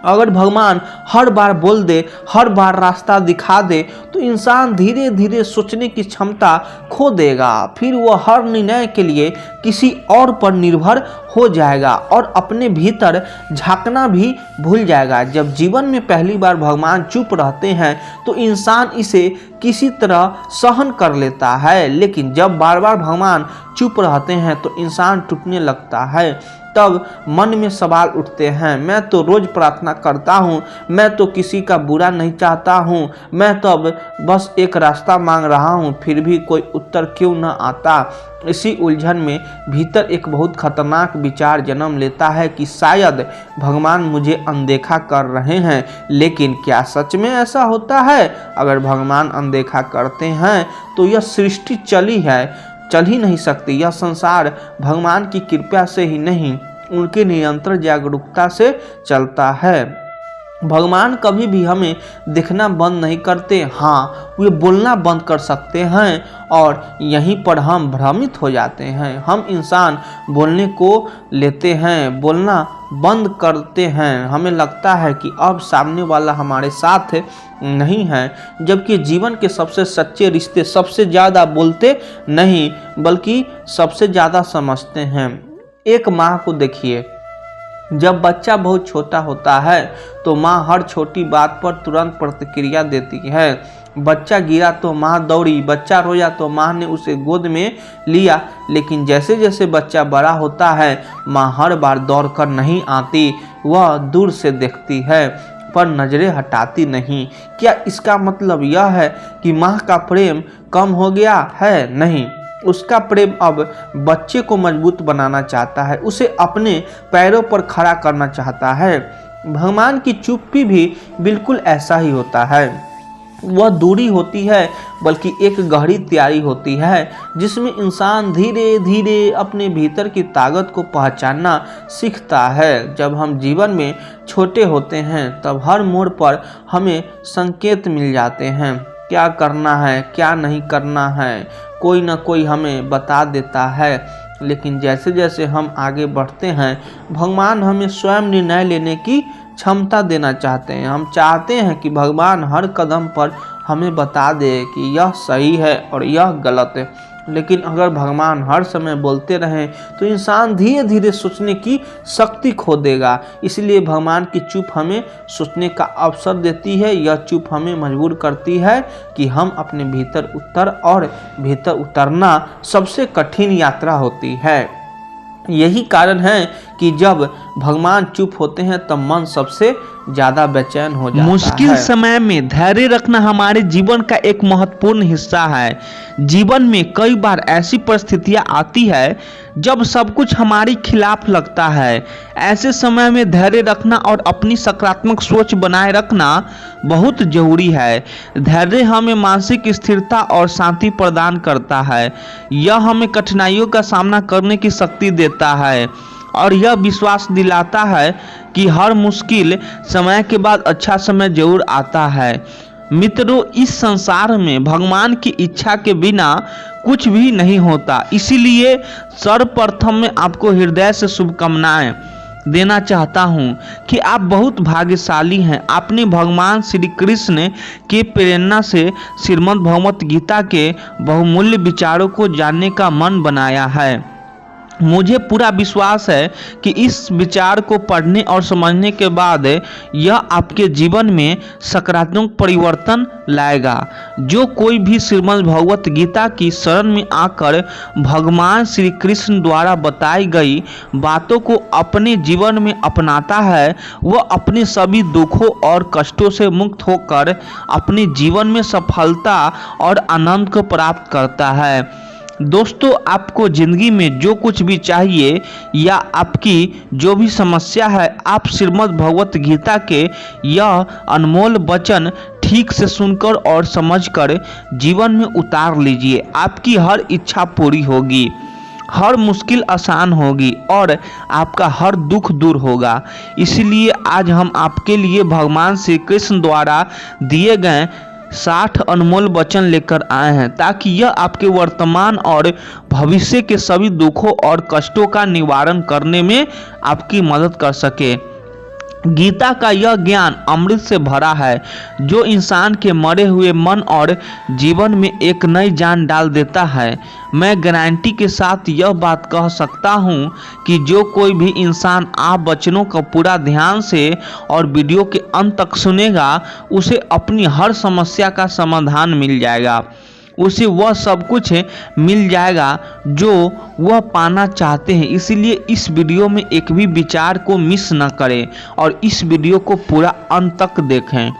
अगर भगवान हर बार बोल दे, हर बार रास्ता दिखा दे तो इंसान धीरे धीरे सोचने की क्षमता खो देगा। फिर वह हर निर्णय के लिए किसी और पर निर्भर हो जाएगा और अपने भीतर झांकना भी भूल जाएगा। जब जीवन में पहली बार भगवान चुप रहते हैं तो इंसान इसे किसी तरह सहन कर लेता है, लेकिन जब बार बार भगवान चुप रहते हैं तो इंसान टूटने लगता है। तब मन में सवाल उठते हैं, मैं तो रोज प्रार्थना करता हूँ, मैं तो किसी का बुरा नहीं चाहता हूँ, मैं तो अब बस एक रास्ता मांग रहा हूँ, फिर भी कोई उत्तर क्यों न आता। इसी उलझन में भीतर एक बहुत खतरनाक विचार जन्म लेता है कि शायद भगवान मुझे अनदेखा कर रहे हैं। लेकिन क्या सच में ऐसा होता है? अगर भगवान अनदेखा करते हैं तो यह सृष्टि चल ही नहीं सकती। यह संसार भगवान की कृपा से ही नहीं, उनके निरंतर जागरूकता से चलता है। भगवान कभी भी हमें देखना बंद नहीं करते। हाँ, वे बोलना बंद कर सकते हैं और यहीं पर हम भ्रमित हो जाते हैं। हम इंसान बोलने को लेते हैं, बोलना बंद करते हैं। हमें लगता है कि अब सामने वाला हमारे साथ नहीं है, जबकि जीवन के सबसे सच्चे रिश्ते सबसे ज़्यादा बोलते नहीं बल्कि सबसे ज़्यादा समझते हैं। एक माँ को देखिए, जब बच्चा बहुत छोटा होता है तो माँ हर छोटी बात पर तुरंत प्रतिक्रिया देती है। बच्चा गिरा तो माँ दौड़ी, बच्चा रोया तो माँ ने उसे गोद में लिया। लेकिन जैसे जैसे बच्चा बड़ा होता है माँ हर बार दौड़कर नहीं आती, वह दूर से देखती है पर नजरें हटाती नहीं। क्या इसका मतलब यह है कि माँ का प्रेम कम हो गया है? नहीं, उसका प्रेम अब बच्चे को मजबूत बनाना चाहता है, उसे अपने पैरों पर खड़ा करना चाहता है। भगवान की चुप्पी भी बिल्कुल ऐसा ही होता है। वह दूरी होती है बल्कि एक गहरी तैयारी होती है जिसमें इंसान धीरे धीरे अपने भीतर की ताकत को पहचानना सीखता है। जब हम जीवन में छोटे होते हैं तब हर मोड़ पर हमें संकेत मिल जाते हैं, क्या करना है क्या नहीं करना है, कोई ना कोई हमें बता देता है। लेकिन जैसे जैसे हम आगे बढ़ते हैं भगवान हमें स्वयं निर्णय लेने की क्षमता देना चाहते हैं। हम चाहते हैं कि भगवान हर कदम पर हमें बता दे कि यह सही है और यह गलत है। लेकिन अगर भगवान हर समय बोलते रहें तो इंसान धीरे धीरे सोचने की शक्ति खो देगा। इसलिए भगवान की चुप हमें सोचने का अवसर देती है। यह चुप हमें मजबूर करती है कि हम अपने भीतर भीतर उतरना सबसे कठिन यात्रा होती है। यही कारण है कि जब भगवान चुप होते हैं तब मन सबसे ज्यादा बेचैन हो जाता है। मुश्किल समय में धैर्य रखना हमारे जीवन का एक महत्वपूर्ण हिस्सा है। जीवन में कई बार ऐसी परिस्थितियां आती है जब सब कुछ हमारे खिलाफ लगता है। ऐसे समय में धैर्य रखना और अपनी सकारात्मक सोच बनाए रखना बहुत जरूरी है। धैर्य हमें मानसिक स्थिरता और शांति प्रदान करता है। यह हमें कठिनाइयों का सामना करने की शक्ति देता है और यह विश्वास दिलाता है कि हर मुश्किल समय के बाद अच्छा समय जरूर आता है। मित्रों, इस संसार में भगवान की इच्छा के बिना कुछ भी नहीं होता। इसीलिए सर्वप्रथम मैं आपको हृदय से शुभकामनाएं देना चाहता हूं कि आप बहुत भाग्यशाली हैं। आपने भगवान श्री कृष्ण के प्रेरणा से श्रीमद् भगवत गीता के बहुमूल्य विचारों को जानने का मन बनाया है। मुझे पूरा विश्वास है कि इस विचार को पढ़ने और समझने के बाद यह आपके जीवन में सकारात्मक परिवर्तन लाएगा। जो कोई भी श्रीमद् भगवत गीता की शरण में आकर भगवान श्री कृष्ण द्वारा बताई गई बातों को अपने जीवन में अपनाता है वह अपने सभी दुखों और कष्टों से मुक्त होकर अपने जीवन में सफलता और आनंद को प्राप्त करता है। दोस्तों, आपको जिंदगी में जो कुछ भी चाहिए या आपकी जो भी समस्या है, आप श्रीमद् भगवत गीता के यह अनमोल वचन ठीक से सुनकर और समझकर जीवन में उतार लीजिए। आपकी हर इच्छा पूरी होगी, हर मुश्किल आसान होगी और आपका हर दुख दूर होगा। इसलिए आज हम आपके लिए भगवान श्री कृष्ण द्वारा दिए गए 60 अनमोल वचन लेकर आए हैं, ताकि यह आपके वर्तमान और भविष्य के सभी दुखों और कष्टों का निवारण करने में आपकी मदद कर सके। गीता का यह ज्ञान अमृत से भरा है, जो इंसान के मरे हुए मन और जीवन में एक नई जान डाल देता है। मैं गारंटी के साथ यह बात कह सकता हूँ कि जो कोई भी इंसान आप वचनों का पूरा ध्यान से और वीडियो के अंत तक सुनेगा, उसे अपनी हर समस्या का समाधान मिल जाएगा। उसे वह सब कुछ मिल जाएगा जो वह पाना चाहते हैं। इसलिए इस वीडियो में एक भी विचार को मिस न करें और इस वीडियो को पूरा अंत तक देखें।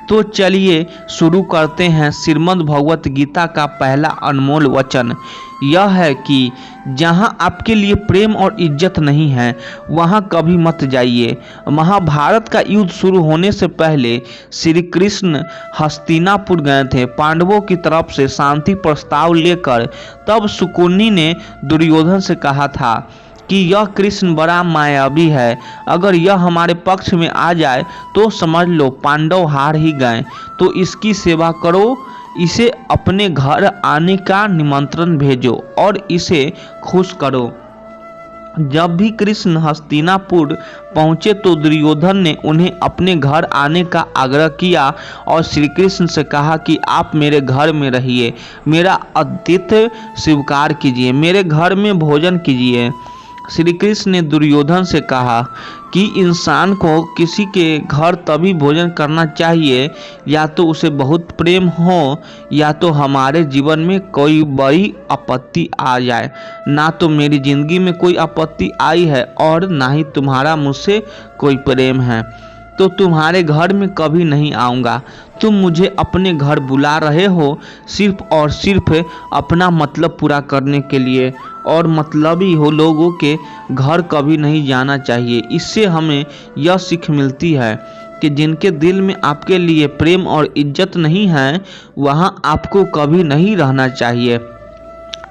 तो चलिए शुरू करते हैं। श्रीमद् भगवत गीता का पहला अनमोल वचन यह है कि जहां आपके लिए प्रेम और इज्जत नहीं है, वहां कभी मत जाइए। महाभारत का युद्ध शुरू होने से पहले श्री कृष्ण हस्तिनापुर गए थे पांडवों की तरफ से शांति प्रस्ताव लेकर। तब शकुनी ने दुर्योधन से कहा था कि यह कृष्ण बड़ा मायावी है, अगर यह हमारे पक्ष में आ जाए तो समझ लो पांडव हार ही गए। तो इसकी सेवा करो, इसे अपने घर आने का निमंत्रण भेजो और इसे खुश करो। जब भी कृष्ण हस्तिनापुर पहुंचे तो दुर्योधन ने उन्हें अपने घर आने का आग्रह किया और श्री कृष्ण से कहा कि आप मेरे घर में रहिए, मेरा आतिथ्य स्वीकार कीजिए, मेरे घर में भोजन कीजिए। श्री कृष्ण ने दुर्योधन से कहा कि इंसान को किसी के घर तभी भोजन करना चाहिए या तो उसे बहुत प्रेम हो या तो हमारे जीवन में कोई बड़ी आपत्ति आ जाए। ना तो मेरी जिंदगी में कोई आपत्ति आई है और ना ही तुम्हारा मुझसे कोई प्रेम है, तो तुम्हारे घर में कभी नहीं आऊँगा। तुम मुझे अपने घर बुला रहे हो सिर्फ और सिर्फ अपना मतलब पूरा करने के लिए, और मतलबी हो लोगों के घर कभी नहीं जाना चाहिए। इससे हमें यह सीख मिलती है कि जिनके दिल में आपके लिए प्रेम और इज्जत नहीं है, वहाँ आपको कभी नहीं रहना चाहिए।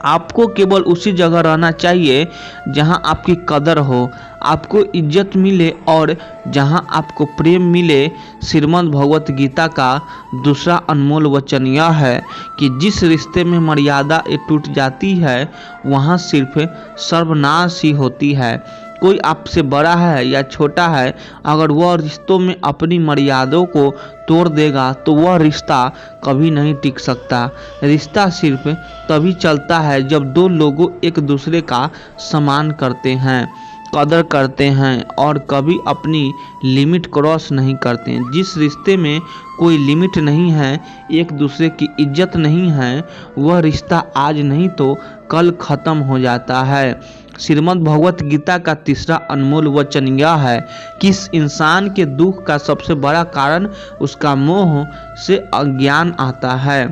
आपको केवल उसी जगह रहना चाहिए जहां आपकी कदर हो, आपको इज्जत मिले और जहां आपको प्रेम मिले। श्रीमद् भगवत गीता का दूसरा अनमोल वचन यह है कि जिस रिश्ते में मर्यादा टूट जाती है, वहां सिर्फ सर्वनाश ही होती है। कोई आपसे बड़ा है या छोटा है, अगर वह रिश्तों में अपनी मर्यादाओं को तोड़ देगा तो वह रिश्ता कभी नहीं टिक सकता। रिश्ता सिर्फ तभी चलता है जब दो लोग एक दूसरे का सम्मान करते हैं, कदर करते हैं और कभी अपनी लिमिट क्रॉस नहीं करते। जिस रिश्ते में कोई लिमिट नहीं है, एक दूसरे की इज्जत नहीं है, वह रिश्ता आज नहीं तो कल खत्म हो जाता है। श्रीमद् भगवत गीता का तीसरा अनमोल वचन यह है कि इस इंसान के दुख का सबसे बड़ा कारण उसका मोह से अज्ञान आता है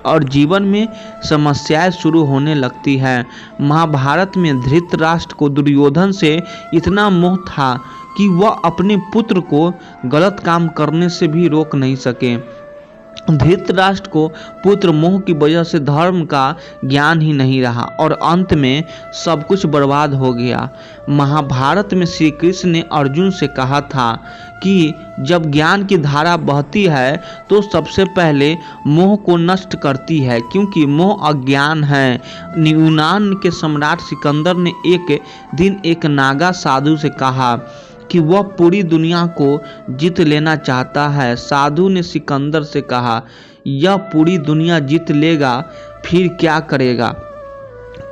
और जीवन में समस्याएं शुरू होने लगती है। महाभारत में धृतराष्ट्र को दुर्योधन से इतना मोह था कि वह अपने पुत्र को गलत काम करने से भी रोक नहीं सके। धृतराष्ट्र को पुत्र मोह की वजह से धर्म का ज्ञान ही नहीं रहा और अंत में सब कुछ बर्बाद हो गया। महाभारत में श्री कृष्ण ने अर्जुन से कहा था कि जब ज्ञान की धारा बहती है तो सबसे पहले मोह को नष्ट करती है, क्योंकि मोह अज्ञान है। यूनान के सम्राट सिकंदर ने एक दिन एक नागा साधु से कहा कि वह पूरी दुनिया को जीत लेना चाहता है। साधु ने सिकंदर से कहा, यह पूरी दुनिया जीत लेगा फिर क्या करेगा,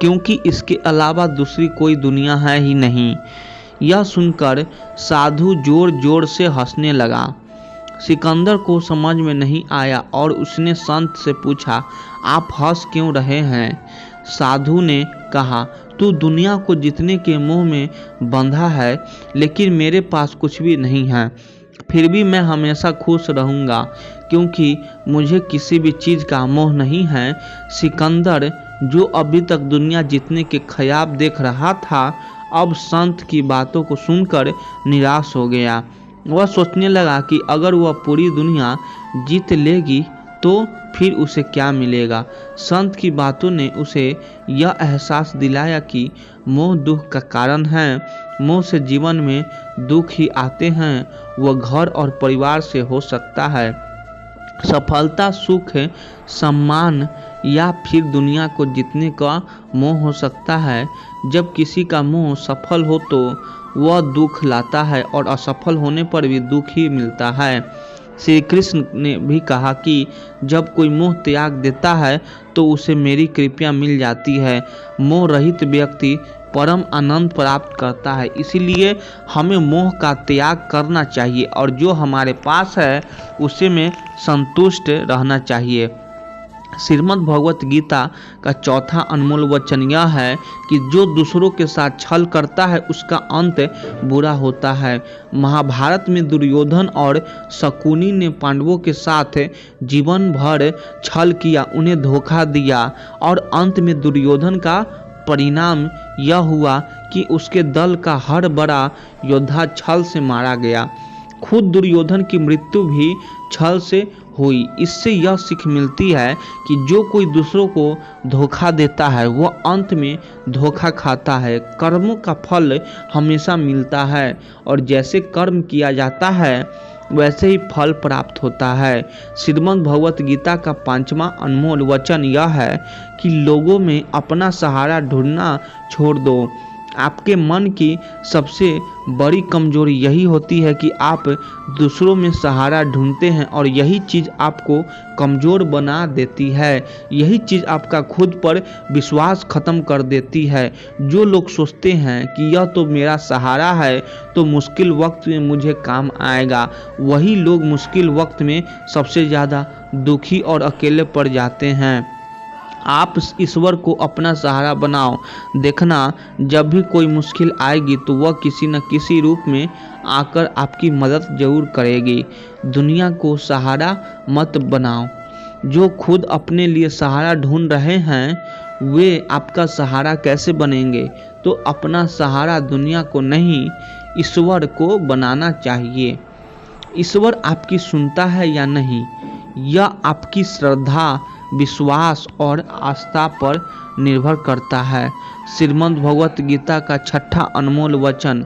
क्योंकि इसके अलावा दूसरी कोई दुनिया है ही नहीं। यह सुनकर साधु जोर जोर से हंसने लगा। सिकंदर को समझ में नहीं आया और उसने संत से पूछा, आप हंस क्यों रहे हैं? साधु ने कहा, तू दुनिया को जीतने के मोह में बंधा है, लेकिन मेरे पास कुछ भी नहीं है, फिर भी मैं हमेशा खुश रहूँगा क्योंकि मुझे किसी भी चीज़ का मोह नहीं है। सिकंदर, जो अभी तक दुनिया जीतने के ख्वाब देख रहा था, अब संत की बातों को सुनकर निराश हो गया। वह सोचने लगा कि अगर वह पूरी दुनिया जीत लेगी तो फिर उसे क्या मिलेगा। संत की बातों ने उसे यह एहसास दिलाया कि मोह दुख का कारण है। मोह से जीवन में दुख ही आते हैं। वह घर और परिवार से हो सकता है, सफलता, सुख, सम्मान या फिर दुनिया को जीतने का मोह हो सकता है। जब किसी का मोह सफल हो तो वह दुख लाता है और असफल होने पर भी दुख ही मिलता है। श्री कृष्ण ने भी कहा कि जब कोई मोह त्याग देता है तो उसे मेरी कृपा मिल जाती है। मोह रहित व्यक्ति परम आनंद प्राप्त करता है। इसीलिए हमें मोह का त्याग करना चाहिए और जो हमारे पास है उसे में संतुष्ट रहना चाहिए। श्रीमद् भगवत गीता का चौथा अनमोल वचन यह है कि जो दूसरों के साथ छल करता है उसका अंत बुरा होता है। महाभारत में दुर्योधन और शकुनी ने पांडवों के साथ जीवन भर छल किया, उन्हें धोखा दिया और अंत में दुर्योधन का परिणाम यह हुआ कि उसके दल का हर बड़ा योद्धा छल से मारा गया। खुद दुर्योधन की मृत्यु भी छल से हुई। इससे यह सीख मिलती है कि जो कोई दूसरों को धोखा देता है वह अंत में धोखा खाता है। कर्मों का फल हमेशा मिलता है और जैसे कर्म किया जाता है वैसे ही फल प्राप्त होता है। श्रीमद् भगवत गीता का 5वां अनमोल वचन यह है कि लोगों में अपना सहारा ढूंढना छोड़ दो। आपके मन की सबसे बड़ी कमजोरी यही होती है कि आप दूसरों में सहारा ढूंढते हैं और यही चीज़ आपको कमज़ोर बना देती है। यही चीज़ आपका खुद पर विश्वास खत्म कर देती है। जो लोग सोचते हैं कि यह तो मेरा सहारा है तो मुश्किल वक्त में मुझे काम आएगा, वही लोग मुश्किल वक्त में सबसे ज़्यादा दुखी और अकेले पड़ जाते हैं। आप ईश्वर को अपना सहारा बनाओ। देखना जब भी कोई मुश्किल आएगी तो वह किसी न किसी रूप में आकर आपकी मदद जरूर करेगी। दुनिया को सहारा मत बनाओ। जो खुद अपने लिए सहारा ढूंढ रहे हैं वे आपका सहारा कैसे बनेंगे। तो अपना सहारा दुनिया को नहीं, ईश्वर को बनाना चाहिए। ईश्वर आपकी सुनता है या नहीं, यह आपकी श्रद्धा, विश्वास और आस्था पर निर्भर करता है। श्रीमद् भगवत गीता का 6वां अनमोल वचन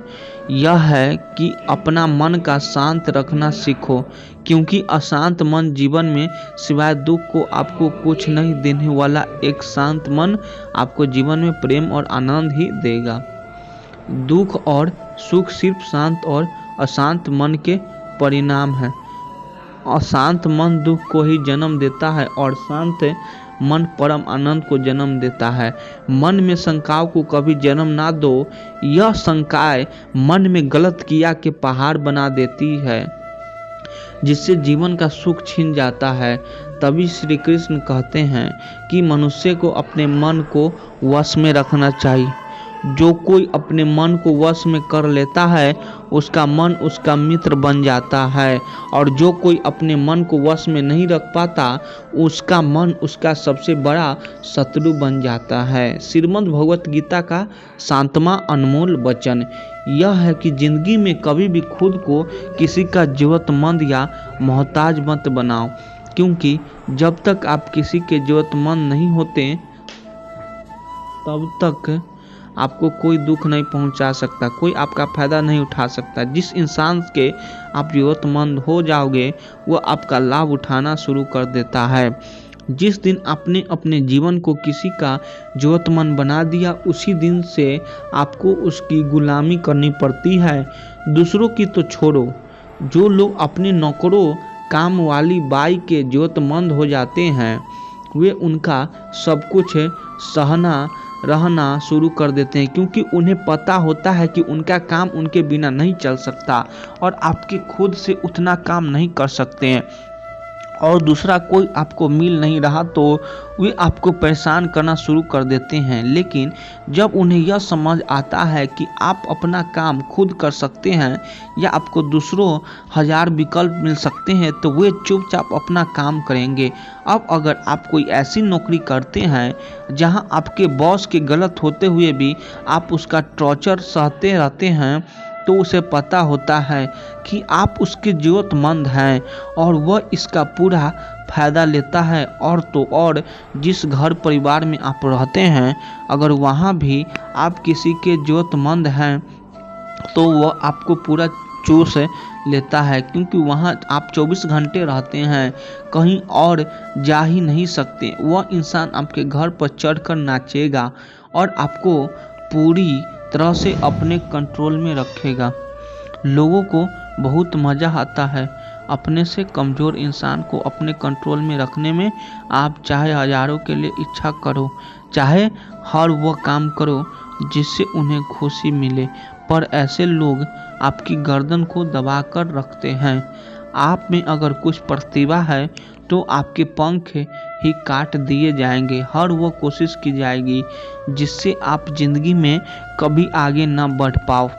यह है कि अपना मन का शांत रखना सीखो, क्योंकि अशांत मन जीवन में सिवाय दुख को आपको कुछ नहीं देने वाला एक शांत मन आपको जीवन में प्रेम और आनंद ही देगा। दुख और सुख सिर्फ शांत और अशांत मन के परिणाम है। अशांत मन दुख को ही जन्म देता है और शांत मन परम आनंद को जन्म देता है। मन में शंकाओं को कभी जन्म ना दो। यह शंकाएं मन में गलत किया के पहाड़ बना देती है, जिससे जीवन का सुख छिन जाता है। तभी श्री कृष्ण कहते हैं कि मनुष्य को अपने मन को वश में रखना चाहिए। जो कोई अपने मन को वश में कर लेता है उसका मन उसका मित्र बन जाता है, और जो कोई अपने मन को वश में नहीं रख पाता उसका मन उसका सबसे बड़ा शत्रु बन जाता है। श्रीमद् भगवत गीता का 7वां अनमोल वचन यह है कि जिंदगी में कभी भी खुद को किसी का जरूरतमंद या मोहताज मत बनाओ, क्योंकि जब तक आप किसी के जरूरतमंद नहीं होते तब तक आपको कोई दुख नहीं पहुंचा सकता, कोई आपका फ़ायदा नहीं उठा सकता। जिस इंसान के आप जरूरतमंद हो जाओगे वो आपका लाभ उठाना शुरू कर देता है। जिस दिन आपने अपने जीवन को किसी का जरूरतमंद बना दिया उसी दिन से आपको उसकी गुलामी करनी पड़ती है। दूसरों की तो छोड़ो, जो लोग अपने नौकरों काम वाली बाई के जरूरतमंद हो जाते हैं वे उनका सब कुछ सहना रहना शुरू कर देते हैं, क्योंकि उन्हें पता होता है कि उनका काम उनके बिना नहीं चल सकता और आपके खुद से उतना काम नहीं कर सकते हैं, और दूसरा कोई आपको मिल नहीं रहा तो वे आपको परेशान करना शुरू कर देते हैं। लेकिन जब उन्हें यह समझ आता है कि आप अपना काम खुद कर सकते हैं या आपको दूसरों 1000 विकल्प मिल सकते हैं तो वे चुपचाप अपना काम करेंगे। अब अगर आप कोई ऐसी नौकरी करते हैं जहां आपके बॉस के गलत होते हुए भी आप उसका टॉर्चर सहते रहते हैं तो उसे पता होता है कि आप उसके ज़रूरतमंद हैं और वह इसका पूरा फ़ायदा लेता है। और तो और जिस घर परिवार में आप रहते हैं, अगर वहाँ भी आप किसी के ज़रूरतमंद हैं तो वह आपको पूरा चूस लेता है, क्योंकि वहाँ आप 24 घंटे रहते हैं, कहीं और जा ही नहीं सकते। वह इंसान आपके घर पर चढ़कर नाचेगा और आपको पूरी तरह से अपने कंट्रोल में रखेगा। लोगों को बहुत मज़ा आता है अपने से कमज़ोर इंसान को अपने कंट्रोल में रखने में। आप चाहे हज़ारों के लिए इच्छा करो, चाहे हर वह काम करो जिससे उन्हें खुशी मिले, पर ऐसे लोग आपकी गर्दन को दबाकर रखते हैं। आप में अगर कुछ प्रतिभा है तो आपके पंख ही काट दिए जाएंगे। हर वो कोशिश की जाएगी जिससे आप जिंदगी में कभी आगे ना बढ़ पाओ।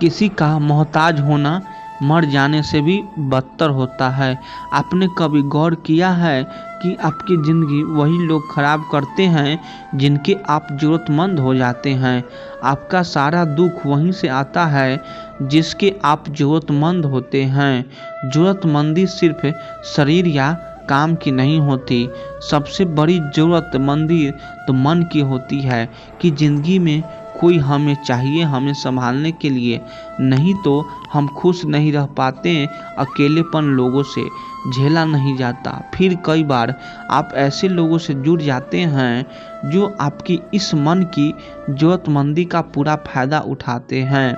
किसी का मोहताज होना मर जाने से भी बदतर होता है। आपने कभी गौर किया है कि आपकी ज़िंदगी वही लोग ख़राब करते हैं जिनके आप ज़रूरतमंद हो जाते हैं। आपका सारा दुख वहीं से आता है जिसके आप ज़रूरतमंद होते हैं। ज़रूरतमंदी सिर्फ शरीर या काम की नहीं होती, सबसे बड़ी ज़रूरतमंदी तो मन की होती है कि ज़िंदगी में कोई हमें चाहिए, हमें संभालने के लिए, नहीं तो हम खुश नहीं रह पाते। अकेलेपन लोगों से झेला नहीं जाता। फिर कई बार आप ऐसे लोगों से जुड़ जाते हैं जो आपकी इस मन की ज़रूरतमंदी का पूरा फ़ायदा उठाते हैं।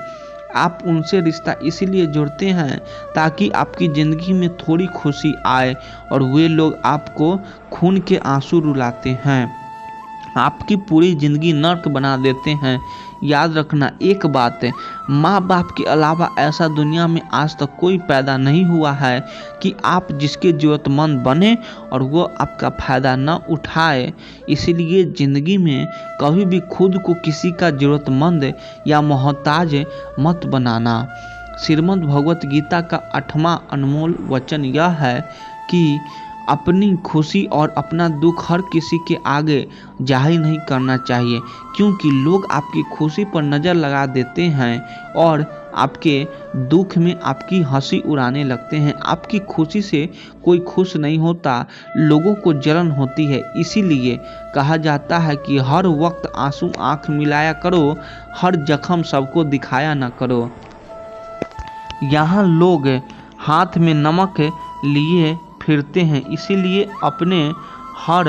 आप उनसे रिश्ता इसीलिए जोड़ते हैं ताकि आपकी ज़िंदगी में थोड़ी खुशी आए, और वे लोग आपको खून के आंसू रुलाते हैं, आपकी पूरी ज़िंदगी नर्क बना देते हैं। याद रखना एक बात है, माँ बाप के अलावा ऐसा दुनिया में आज तक कोई पैदा नहीं हुआ है कि आप जिसके ज़रूरतमंद बने और वो आपका फ़ायदा न उठाए। इसीलिए ज़िंदगी में कभी भी खुद को किसी का ज़रूरतमंद या मोहताज मत बनाना। श्रीमद् भगवत गीता का 8वां अनमोल वचन यह है कि अपनी खुशी और अपना दुख हर किसी के आगे जाहिर नहीं करना चाहिए, क्योंकि लोग आपकी खुशी पर नज़र लगा देते हैं और आपके दुख में आपकी हंसी उड़ाने लगते हैं। आपकी खुशी से कोई खुश नहीं होता, लोगों को जलन होती है। इसीलिए कहा जाता है कि हर वक्त आंसू आंख मिलाया करो, हर जख्म सबको दिखाया ना करो। यहाँ लोग हाथ में नमक लिए फिरते हैं, इसीलिए अपने हर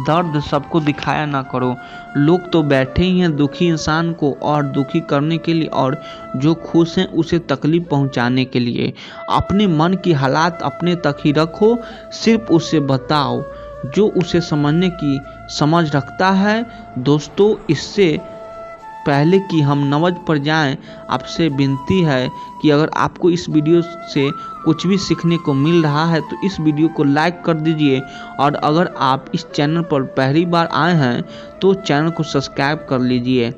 दर्द सबको दिखाया ना करो। लोग तो बैठे ही हैं दुखी इंसान को और दुखी करने के लिए, और जो खुश हैं उसे तकलीफ पहुंचाने के लिए। अपने मन की हालात अपने तक ही रखो, सिर्फ उसे बताओ जो उसे समझने की समझ रखता है। दोस्तों, इससे पहले कि हम नमाज पर जाएं, आपसे विनती है कि अगर आपको इस वीडियो से कुछ भी सीखने को मिल रहा है तो इस वीडियो को लाइक कर दीजिए, और अगर आप इस चैनल पर पहली बार आए हैं तो चैनल को सब्सक्राइब कर लीजिए।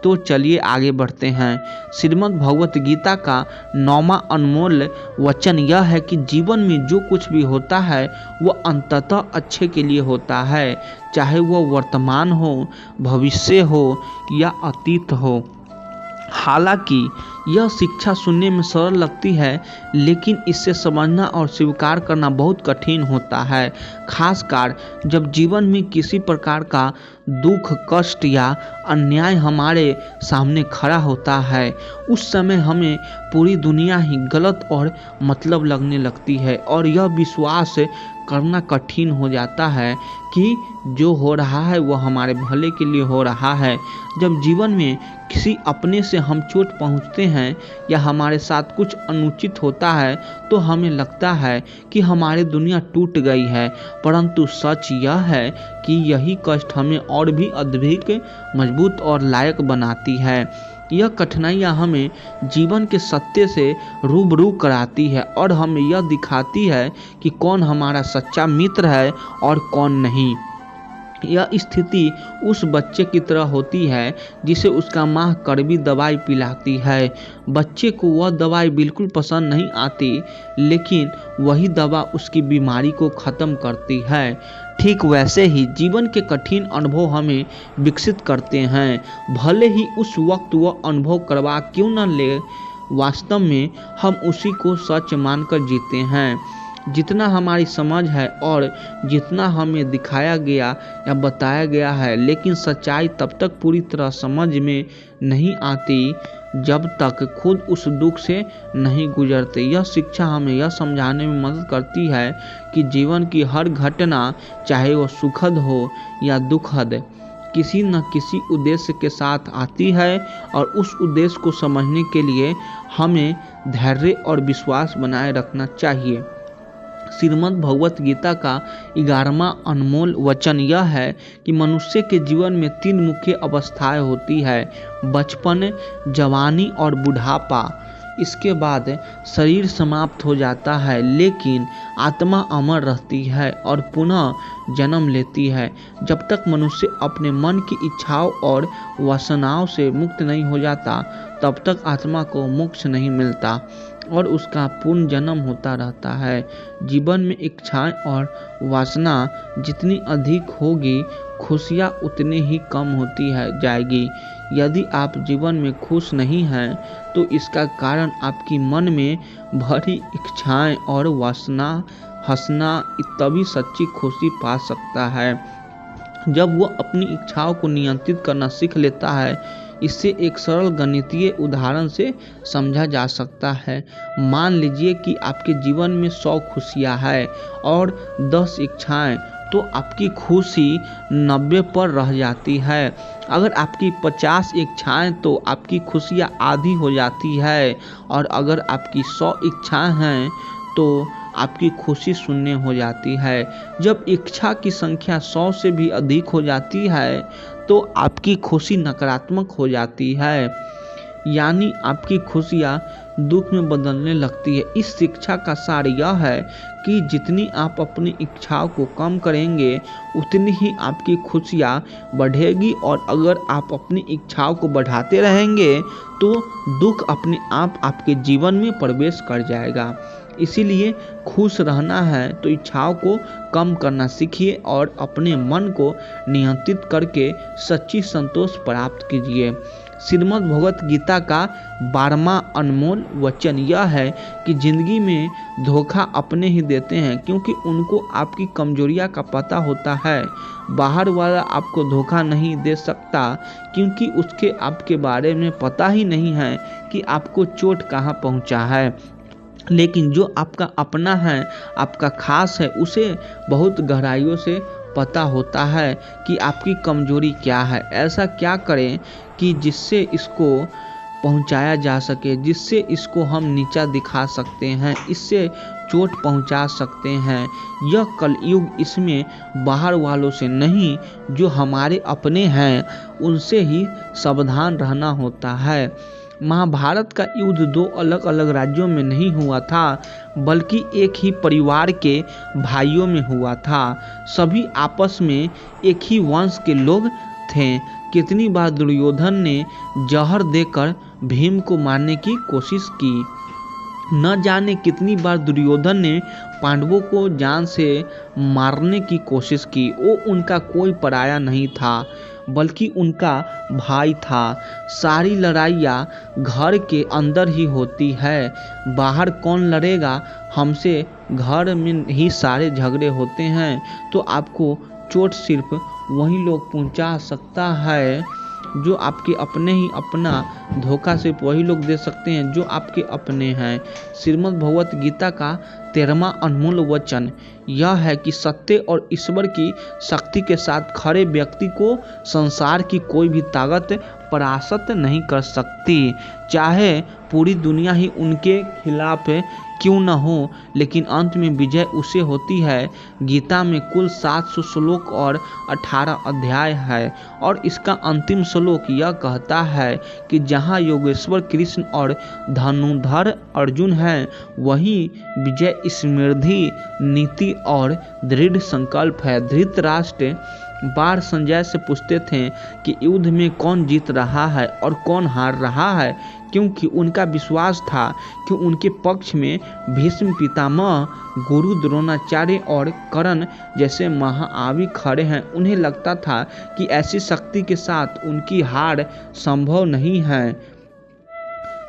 तो चलिए आगे बढ़ते हैं। श्रीमद् भगवत गीता का 9वां अनमोल वचन यह है कि जीवन में जो कुछ भी होता है वह अंततः अच्छे के लिए होता है, चाहे वह वर्तमान हो, भविष्य हो या अतीत हो। हालांकि यह शिक्षा सुनने में सरल लगती है, लेकिन इसे समझना और स्वीकार करना बहुत कठिन होता है, खासकर जब जीवन में किसी प्रकार का दुख, कष्ट या अन्याय हमारे सामने खड़ा होता है। उस समय हमें पूरी दुनिया ही गलत और मतलब लगने लगती है, और यह विश्वास करना कठिन हो जाता है कि जो हो रहा है वह हमारे भले के लिए हो रहा है। जब जीवन में किसी अपने से हम चोट पहुंचते हैं या हमारे साथ कुछ अनुचित होता है तो हमें लगता है कि हमारी दुनिया टूट गई है, परंतु सच यह है कि यही कष्ट हमें और भी अधिक मजबूत और लायक बनाती है। यह कठिनाइयाँ हमें जीवन के सत्य से रूबरू कराती है और हमें यह दिखाती है कि कौन हमारा सच्चा मित्र है और कौन नहीं। यह स्थिति उस बच्चे की तरह होती है जिसे उसका माँ कड़वी दवाई पिलाती है। बच्चे को वह दवाई बिल्कुल पसंद नहीं आती, लेकिन वही दवा उसकी बीमारी को ख़त्म करती है। ठीक वैसे ही जीवन के कठिन अनुभव हमें विकसित करते हैं, भले ही उस वक्त वह अनुभव करवा क्यों न ले। वास्तव में हम उसी को सच मानकर जीते हैं। जितना हमारी समझ है और जितना हमें दिखाया गया या बताया गया है, लेकिन सच्चाई तब तक पूरी तरह समझ में नहीं आती जब तक खुद उस दुख से नहीं गुजरते। यह शिक्षा हमें यह समझाने में मदद करती है कि जीवन की हर घटना, चाहे वो सुखद हो या दुखद, किसी न किसी उद्देश्य के साथ आती है और उस उद्देश्य को समझने के लिए हमें धैर्य और विश्वास बनाए रखना चाहिए। श्रीमद् भगवत गीता का 11वां अनमोल वचन यह है कि मनुष्य के जीवन में 3 मुख्य अवस्थाएं होती है, बचपन, जवानी और बुढ़ापा। इसके बाद शरीर समाप्त हो जाता है, लेकिन आत्मा अमर रहती है और पुनः जन्म लेती है। जब तक मनुष्य अपने मन की इच्छाओं और वासनाओं से मुक्त नहीं हो जाता, तब तक आत्मा को मोक्ष नहीं मिलता और उसका पूर्ण जन्म होता रहता है। जीवन में इच्छाएं और वासना जितनी अधिक होगी, खुशियाँ उतनी ही कम होती जाएगी। यदि आप जीवन में खुश नहीं हैं, तो इसका कारण आपकी मन में भरी इच्छाएं और वासना हंसना तभी सच्ची खुशी पा सकता है जब वो अपनी इच्छाओं को नियंत्रित करना सीख लेता है। इसे एक सरल गणितीय उदाहरण से समझा जा सकता है। मान लीजिए कि आपके जीवन में 100 खुशियाँ हैं और 10 इच्छाएं, तो आपकी खुशी 90 पर रह जाती है। अगर आपकी 50 इच्छाएं, तो आपकी खुशियाँ आधी हो जाती है और अगर आपकी 100 इच्छाएं हैं, तो आपकी खुशी शून्य हो जाती है। जब इच्छा की संख्या 100 से भी अधिक हो जाती है, तो आपकी खुशी नकारात्मक हो जाती है, यानी आपकी खुशियाँ दुख में बदलने लगती है। इस शिक्षा का सार यह है कि जितनी आप अपनी इच्छाओं को कम करेंगे, उतनी ही आपकी खुशियाँ बढ़ेगी और अगर आप अपनी इच्छाओं को बढ़ाते रहेंगे, तो दुख अपने आप आपके जीवन में प्रवेश कर जाएगा। इसीलिए खुश रहना है तो इच्छाओं को कम करना सीखिए और अपने मन को नियंत्रित करके सच्ची संतोष प्राप्त कीजिए। श्रीमद् भगवत गीता का 12वां अनमोल वचन यह है कि जिंदगी में धोखा अपने ही देते हैं, क्योंकि उनको आपकी कमजोरियां का पता होता है। बाहर वाला आपको धोखा नहीं दे सकता, क्योंकि उसके आपके बारे में पता ही नहीं है कि आपको चोट कहाँ पहुँचा है। लेकिन जो आपका अपना है, आपका खास है, उसे बहुत गहराइयों से पता होता है कि आपकी कमजोरी क्या है। ऐसा क्या करें कि जिससे इसको पहुंचाया जा सके, जिससे इसको हम नीचा दिखा सकते हैं, इससे चोट पहुंचा सकते हैं। यह कलयुग, इसमें बाहर वालों से नहीं, जो हमारे अपने हैं उनसे ही सावधान रहना होता है। महाभारत का युद्ध 2 अलग अलग राज्यों में नहीं हुआ था, बल्कि एक ही परिवार के भाइयों में हुआ था। सभी आपस में एक ही वंश के लोग थे। कितनी बार दुर्योधन ने जहर देकर भीम को मारने की कोशिश की। न जाने कितनी बार दुर्योधन ने पांडवों को जान से मारने की कोशिश की। वो उनका कोई पराया नहीं था, बल्कि उनका भाई था। सारी लड़ाइयाँ घर के अंदर ही होती है, बाहर कौन लड़ेगा हमसे, घर में ही सारे झगड़े होते हैं। तो आपको चोट सिर्फ वही लोग पहुंचा सकता है जो आपके अपने ही अपना धोखा सिर्फ वही लोग दे सकते हैं जो आपके अपने हैं। श्रीमद् भगवत गीता का 13वां अनमोल वचन यह है कि सत्य और ईश्वर की शक्ति के साथ खड़े व्यक्ति को संसार की कोई भी ताकत परास्त नहीं कर सकती, चाहे पूरी दुनिया ही उनके खिलाफ क्यों न हो, लेकिन अंत में विजय उसे होती है। गीता में कुल 700 श्लोक और 18 अध्याय है और इसका अंतिम श्लोक यह कहता है कि जहाँ योगेश्वर कृष्ण और धनुर्धर अर्जुन हैं, वहीं विजय समृद्धि, नीति और दृढ़ संकल्प है। धृतराष्ट्र बार संजय से पूछते थे कि युद्ध में कौन जीत रहा है और कौन हार रहा है, क्योंकि उनका विश्वास था कि उनके पक्ष में भीष्म पितामह, गुरु द्रोणाचार्य और कर्ण जैसे महाआवी खड़े हैं। उन्हें लगता था कि ऐसी शक्ति के साथ उनकी हार संभव नहीं है।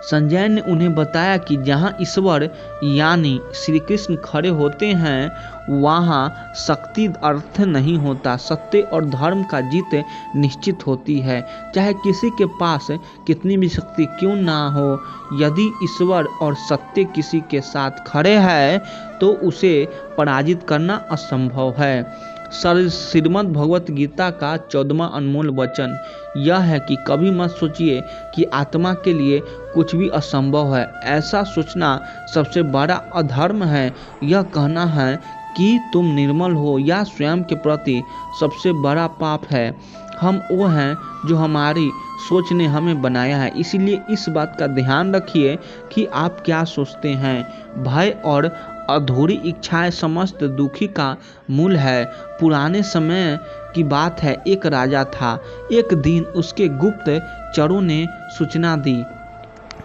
संजय ने उन्हें बताया कि जहां ईश्वर यानी श्री कृष्ण खड़े होते हैं वहां शक्ति अर्थ नहीं होता, सत्य और धर्म का जीत निश्चित होती है। चाहे किसी के पास कितनी भी शक्ति क्यों ना हो, यदि ईश्वर और सत्य किसी के साथ खड़े हैं तो उसे पराजित करना असंभव है। श्रीमद् भगवत गीता का 14वां अनमोल वचन यह है कि कभी मत सोचिए कि आत्मा के लिए कुछ भी असंभव है। ऐसा सोचना सबसे बड़ा अधर्म है। यह कहना है कि तुम निर्मल हो या स्वयं के प्रति सबसे बड़ा पाप है। हम वो हैं जो हमारी सोच ने हमें बनाया है, इसलिए इस बात का ध्यान रखिए कि आप क्या सोचते हैं। भय और अधूरी इच्छाएं समस्त दुखी का मूल है। पुराने समय की बात है, एक राजा था। एक दिन उसके गुप्तचरों ने सूचना दी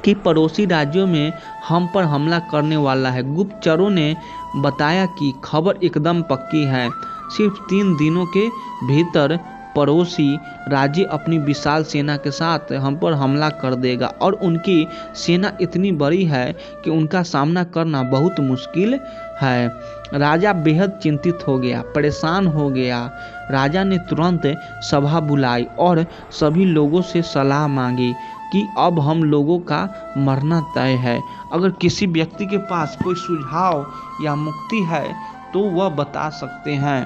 कि पड़ोसी राज्यों में हम पर हमला करने वाला है। गुप्तचरों ने बताया कि खबर एकदम पक्की है, सिर्फ 3 दिनों के भीतर पड़ोसी राज्य अपनी विशाल सेना के साथ हम पर हमला कर देगा और उनकी सेना इतनी बड़ी है कि उनका सामना करना बहुत मुश्किल है। राजा बेहद चिंतित हो गया, परेशान हो गया। राजा ने तुरंत सभा बुलाई और सभी लोगों से सलाह मांगी कि अब हम लोगों का मरना तय है। अगर किसी व्यक्ति के पास कोई सुझाव या मुक्ति है तो वह बता सकते हैं।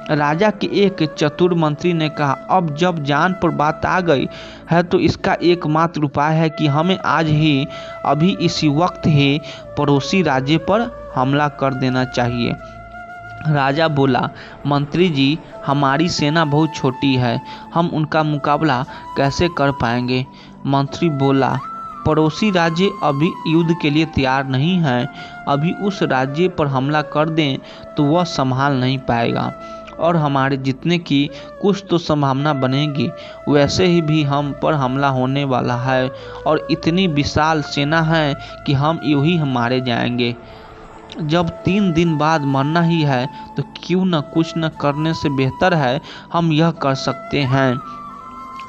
राजा के एक चतुर मंत्री ने कहा, अब जब जान पर बात आ गई है तो इसका एकमात्र उपाय है कि हमें आज ही अभी इसी वक्त ही पड़ोसी राज्य पर हमला कर देना चाहिए। राजा बोला, मंत्री जी, हमारी सेना बहुत छोटी है, हम उनका मुकाबला कैसे कर पाएंगे। मंत्री बोला, पड़ोसी राज्य अभी युद्ध के लिए तैयार नहीं है। अभी उस राज्य पर हमला कर दें तो वह संभाल नहीं पाएगा और हमारे जीतने की कुछ तो संभावना बनेगी। वैसे ही भी हम पर हमला होने वाला है और इतनी विशाल सेना है कि हम यूं ही मारे जाएंगे। जब 3 दिन बाद मरना ही है तो क्यों न कुछ न करने से बेहतर है हम यह कर सकते हैं।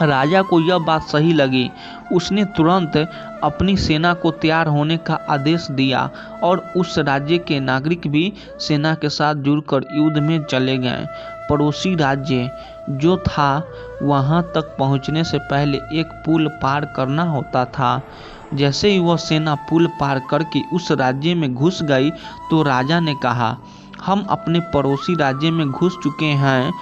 राजा को यह बात सही लगी। उसने तुरंत अपनी सेना को तैयार होने का आदेश दिया और उस राज्य के नागरिक भी सेना के साथ जुड़कर युद्ध में चले गए। पड़ोसी राज्य जो था वहां तक पहुंचने से पहले एक पुल पार करना होता था। जैसे ही वह सेना पुल पार करके उस राज्य में घुस गई तो राजा ने कहा, हम अपने पड़ोसी राज्य में घुस चुके हैं।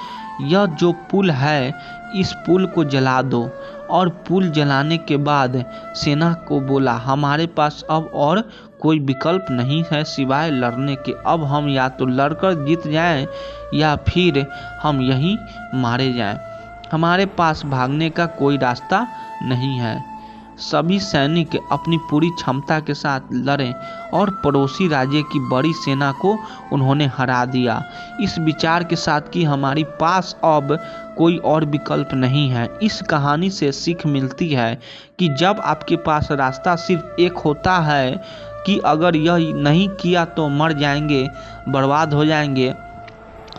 यह जो पुल है इस पुल को जला दो। और पुल जलाने के बाद सेना को बोला, हमारे पास अब और कोई विकल्प नहीं है सिवाय लड़ने के। अब हम या तो लड़कर जीत जाएं या फिर हम यहीं मारे जाएं। हमारे पास भागने का कोई रास्ता नहीं है। सभी सैनिक अपनी पूरी क्षमता के साथ लड़े और पड़ोसी राज्य की बड़ी सेना को उन्होंने हरा दिया, इस विचार के साथ कि हमारे पास अब कोई और विकल्प नहीं है। इस कहानी से सीख मिलती है कि जब आपके पास रास्ता सिर्फ एक होता है कि अगर यह नहीं किया तो मर जाएंगे, बर्बाद हो जाएंगे,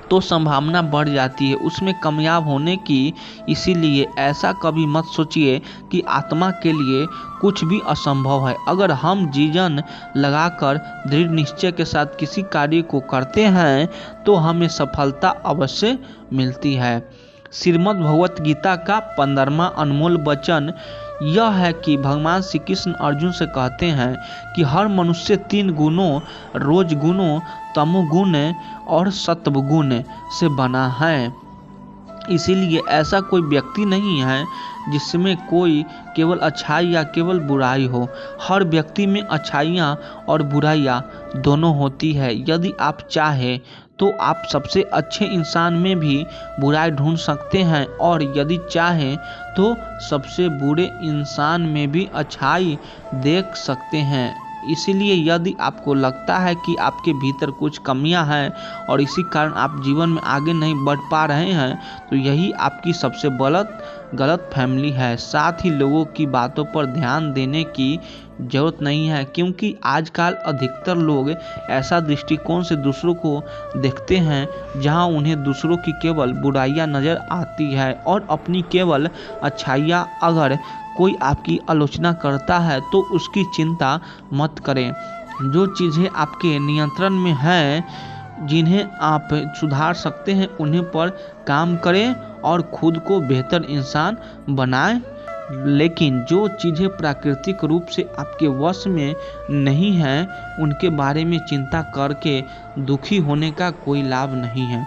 तो संभावना बढ़ जाती है उसमें कामयाब होने की। इसीलिए ऐसा कभी मत सोचिए कि आत्मा के लिए कुछ भी असंभव है। अगर हम जीवन लगाकर दृढ़ निश्चय के साथ किसी कार्य को करते हैं तो हमें सफलता अवश्य मिलती है। श्रीमद् भगवत गीता का 15वां अनमोल वचन यह है कि भगवान श्री कृष्ण अर्जुन से कहते हैं कि हर मनुष्य 3 गुणों, रोज गुणों, तमोगुण और सत्वगुण से बना है। इसीलिए ऐसा कोई व्यक्ति नहीं है जिसमें कोई केवल अच्छाई या केवल बुराई हो। हर व्यक्ति में अच्छाइयाँ और बुराइयाँ दोनों होती है। यदि आप चाहें तो आप सबसे अच्छे इंसान में भी बुराई ढूंढ सकते हैं और यदि चाहें तो सबसे बुरे इंसान में भी अच्छाई देख सकते हैं। इसीलिए यदि आपको लगता है कि आपके भीतर कुछ कमियां हैं और इसी कारण आप जीवन में आगे नहीं बढ़ पा रहे हैं तो यही आपकी सबसे गलत फैमिली है। साथ ही लोगों की बातों पर ध्यान देने की जरूरत नहीं है, क्योंकि आजकल अधिकतर लोग ऐसा दृष्टिकोण से दूसरों को देखते हैं जहां उन्हें दूसरों की केवल बुराइयां नजर आती है और अपनी केवल अच्छाइयां अगर कोई आपकी आलोचना करता है तो उसकी चिंता मत करें। जो चीज़ें आपके नियंत्रण में हैं, जिन्हें आप सुधार सकते हैं, उन्हें पर काम करें और खुद को बेहतर इंसान बनाएं। लेकिन जो चीज़ें प्राकृतिक रूप से आपके वश में नहीं हैं, उनके बारे में चिंता करके दुखी होने का कोई लाभ नहीं है।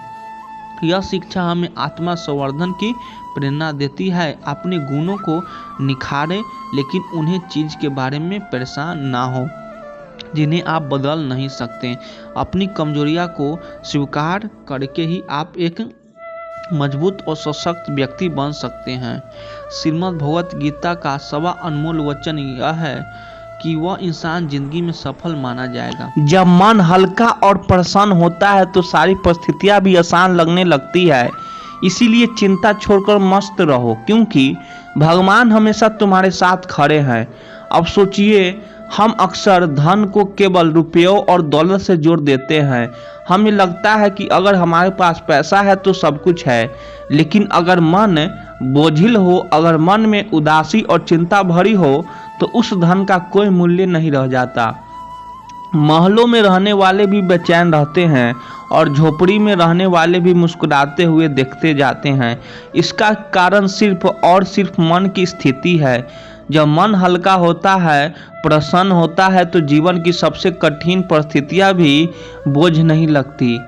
यह शिक्षा हमें आत्मा संवर्धन की प्रेरणा देती है। अपने गुणों को निखारें, लेकिन उन्हें चीज़ के बारे में परेशान ना हो जिन्हें आप बदल नहीं सकते। अपनी कमजोरियां को स्वीकार करके ही आप एक मजबूत और सशक्त व्यक्ति बन सकते हैं। श्रीमद् भगवत गीता का सबा अनमोल वचन यह है कि वह इंसान जिंदगी में सफल माना जाएगा। जब मन हल्का और प्रसन्न होता है तो सारी परिस्थितियां भी आसान लगने लगती है। इसीलिए चिंता छोड़कर मस्त रहो, क्योंकि भगवान हमेशा तुम्हारे साथ खड़े हैं। अब सोचिए, हम अक्सर धन को केवल रुपयों और दौलत से जोड़ देते हैं। हमें लगता है कि अगर हमारे पास पैसा है तो सब कुछ है, लेकिन अगर मन बोझिल हो, अगर मन में उदासी और चिंता भरी हो, तो उस धन का कोई मूल्य नहीं रह जाता। महलों में रहने वाले भी बेचैन रहते हैं और झोपड़ी में रहने वाले भी मुस्कुराते हुए देखते जाते हैं। इसका कारण सिर्फ और सिर्फ मन की स्थिति है। जब मन हल्का होता है, प्रसन्न होता है, तो जीवन की सबसे कठिन परिस्थितियां भी बोझ नहीं लगती।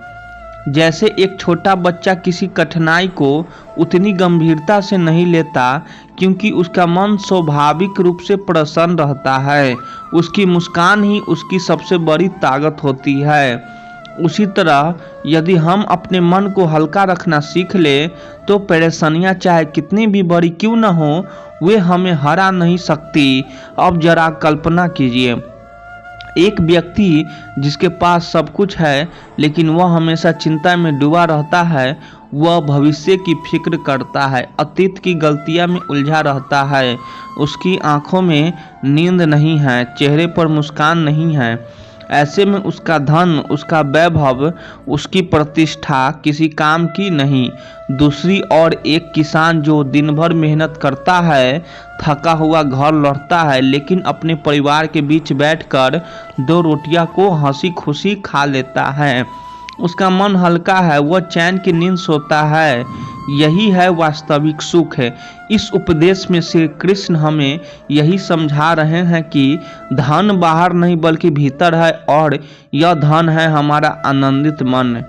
जैसे एक छोटा बच्चा किसी कठिनाई को उतनी गंभीरता से नहीं लेता, क्योंकि उसका मन स्वाभाविक रूप से प्रसन्न रहता है। उसकी मुस्कान ही उसकी सबसे बड़ी ताकत होती है। उसी तरह यदि हम अपने मन को हल्का रखना सीख ले, तो परेशानियां चाहे कितनी भी बड़ी क्यों न हो, वे हमें हरा नहीं सकती। अब जरा कल्पना कीजिए, एक व्यक्ति जिसके पास सब कुछ है, लेकिन वह हमेशा चिंता में डूबा रहता है। वह भविष्य की फिक्र करता है, अतीत की गलतियां में उलझा रहता है। उसकी आंखों में नींद नहीं है, चेहरे पर मुस्कान नहीं है। ऐसे में उसका धन, उसका वैभव, उसकी प्रतिष्ठा किसी काम की नहीं। दूसरी ओर एक किसान जो दिन भर मेहनत करता है, थका हुआ घर लौटता है, लेकिन अपने परिवार के बीच बैठकर 2 रोटियां को हंसी खुशी खा लेता है। उसका मन हल्का है, वह चैन की नींद सोता है। यही है वास्तविक सुख है। इस उपदेश में श्री कृष्ण हमें यही समझा रहे हैं कि धन बाहर नहीं बल्कि भीतर है, और यह धन है हमारा आनंदित मन।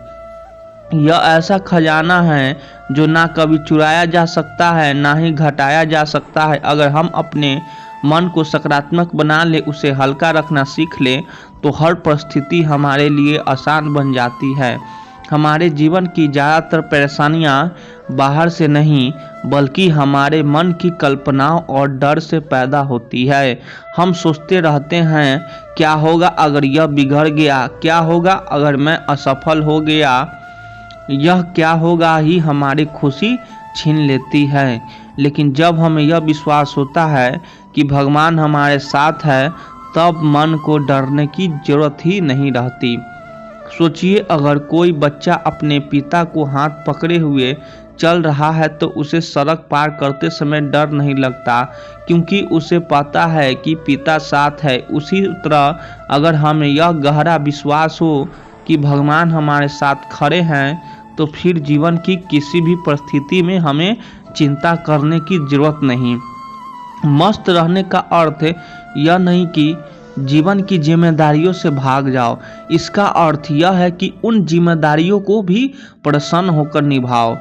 यह ऐसा खजाना है जो ना कभी चुराया जा सकता है, ना ही घटाया जा सकता है। अगर हम अपने मन को सकारात्मक बना ले, उसे हल्का रखना सीख ले, तो हर परिस्थिति हमारे लिए आसान बन जाती है। हमारे जीवन की ज़्यादातर परेशानियां बाहर से नहीं, बल्कि हमारे मन की कल्पनाओं और डर से पैदा होती है। हम सोचते रहते हैं, क्या होगा अगर यह बिगड़ गया, क्या होगा अगर मैं असफल हो गया। यह क्या होगा ही हमारी खुशी छीन लेती है। लेकिन जब हमें यह विश्वास होता है कि भगवान हमारे साथ है, तब मन को डरने की जरूरत ही नहीं रहती। सोचिए, अगर कोई बच्चा अपने पिता को हाथ पकड़े हुए चल रहा है तो उसे सड़क पार करते समय डर नहीं लगता, क्योंकि उसे पता है कि पिता साथ है। उसी तरह अगर हमें यह गहरा विश्वास हो कि भगवान हमारे साथ खड़े हैं, तो फिर जीवन की किसी भी परिस्थिति में हमें चिंता करने की जरूरत नहीं। मस्त रहने का अर्थ यह नहीं कि जीवन की जिम्मेदारियों से भाग जाओ। इसका अर्थ यह है कि उन जिम्मेदारियों को भी प्रसन्न होकर निभाओ।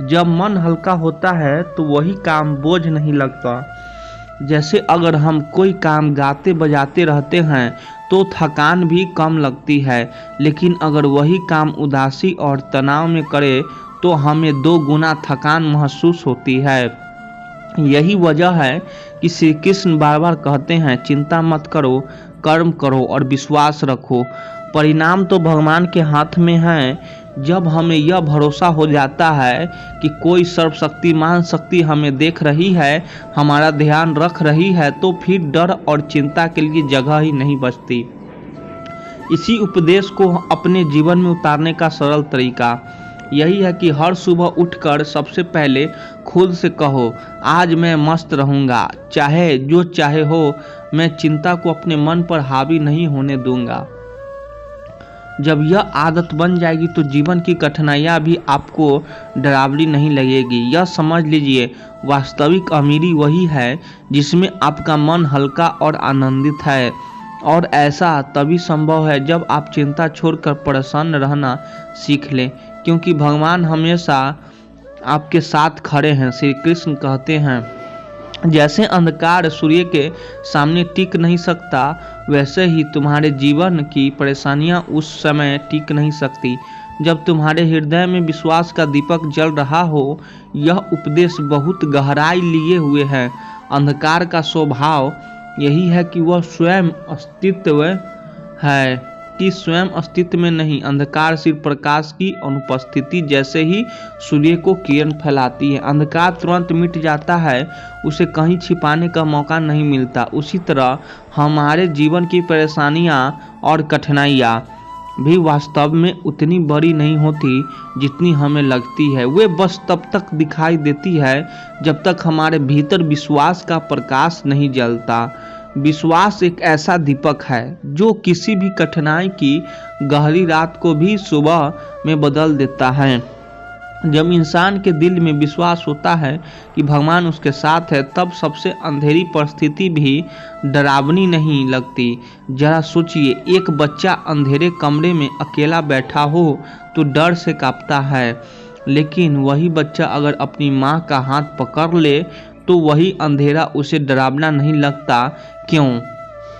जब मन हल्का होता है तो वही काम बोझ नहीं लगता। जैसे अगर हम कोई काम गाते बजाते रहते हैं तो थकान भी कम लगती है, लेकिन अगर वही काम उदासी और तनाव में करें तो हमें 2 गुना थकान महसूस होती है। यही वजह है कि श्री कृष्ण बार बार कहते हैं, चिंता मत करो, कर्म करो और विश्वास रखो। परिणाम तो भगवान के हाथ में है। जब हमें यह भरोसा हो जाता है कि कोई सर्वशक्तिमान शक्ति हमें देख रही है, हमारा ध्यान रख रही है, तो फिर डर और चिंता के लिए जगह ही नहीं बचती। इसी उपदेश को अपने जीवन में उतारने का सरल तरीका, यही है कि हर सुबह उठकर सबसे पहले खुद से कहो, आज मैं मस्त रहूँगा, चाहे जो चाहे हो, मैं चिंता को अपने मन पर हावी नहीं होने दूंगा। जब यह आदत बन जाएगी तो जीवन की कठिनाइयाँ भी आपको डरावनी नहीं लगेगी। यह समझ लीजिए, वास्तविक अमीरी वही है जिसमें आपका मन हल्का और आनंदित है, और ऐसा तभी संभव है जब आप चिंता छोड़कर प्रसन्न रहना सीख लें, क्योंकि भगवान हमेशा आपके साथ खड़े हैं। श्री कृष्ण कहते हैं, जैसे अंधकार सूर्य के सामने टिक नहीं सकता, वैसे ही तुम्हारे जीवन की परेशानियां उस समय टिक नहीं सकती जब तुम्हारे हृदय में विश्वास का दीपक जल रहा हो। यह उपदेश बहुत गहराई लिए हुए है। अंधकार का स्वभाव यही है कि वह स्वयं अस्तित्व है, कि स्वयं अस्तित्व में नहीं। अंधकार सिर्फ प्रकाश की अनुपस्थिति जैसे ही सूर्य को किरण फैलाती है। अंधकार तुरंत मिट जाता है, उसे कहीं छिपाने का मौका नहीं मिलता। उसी तरह हमारे जीवन की परेशानियां और कठिनाइयां भी वास्तव में उतनी बड़ी नहीं होती जितनी हमें लगती है। वे बस तब तक दिखाई देती है जब तक हमारे भीतर विश्वास का प्रकाश नहीं जलता। विश्वास एक ऐसा दीपक है जो किसी भी कठिनाई की गहरी रात को भी सुबह में बदल देता है। जब इंसान के दिल में विश्वास होता है कि भगवान उसके साथ है, तब सबसे अंधेरी परिस्थिति भी डरावनी नहीं लगती। जरा सोचिए, एक बच्चा अंधेरे कमरे में अकेला बैठा हो तो डर से कांपता है, लेकिन वही बच्चा अगर अपनी माँ का हाथ पकड़ ले तो वही अंधेरा उसे डरावना नहीं लगता। क्यों?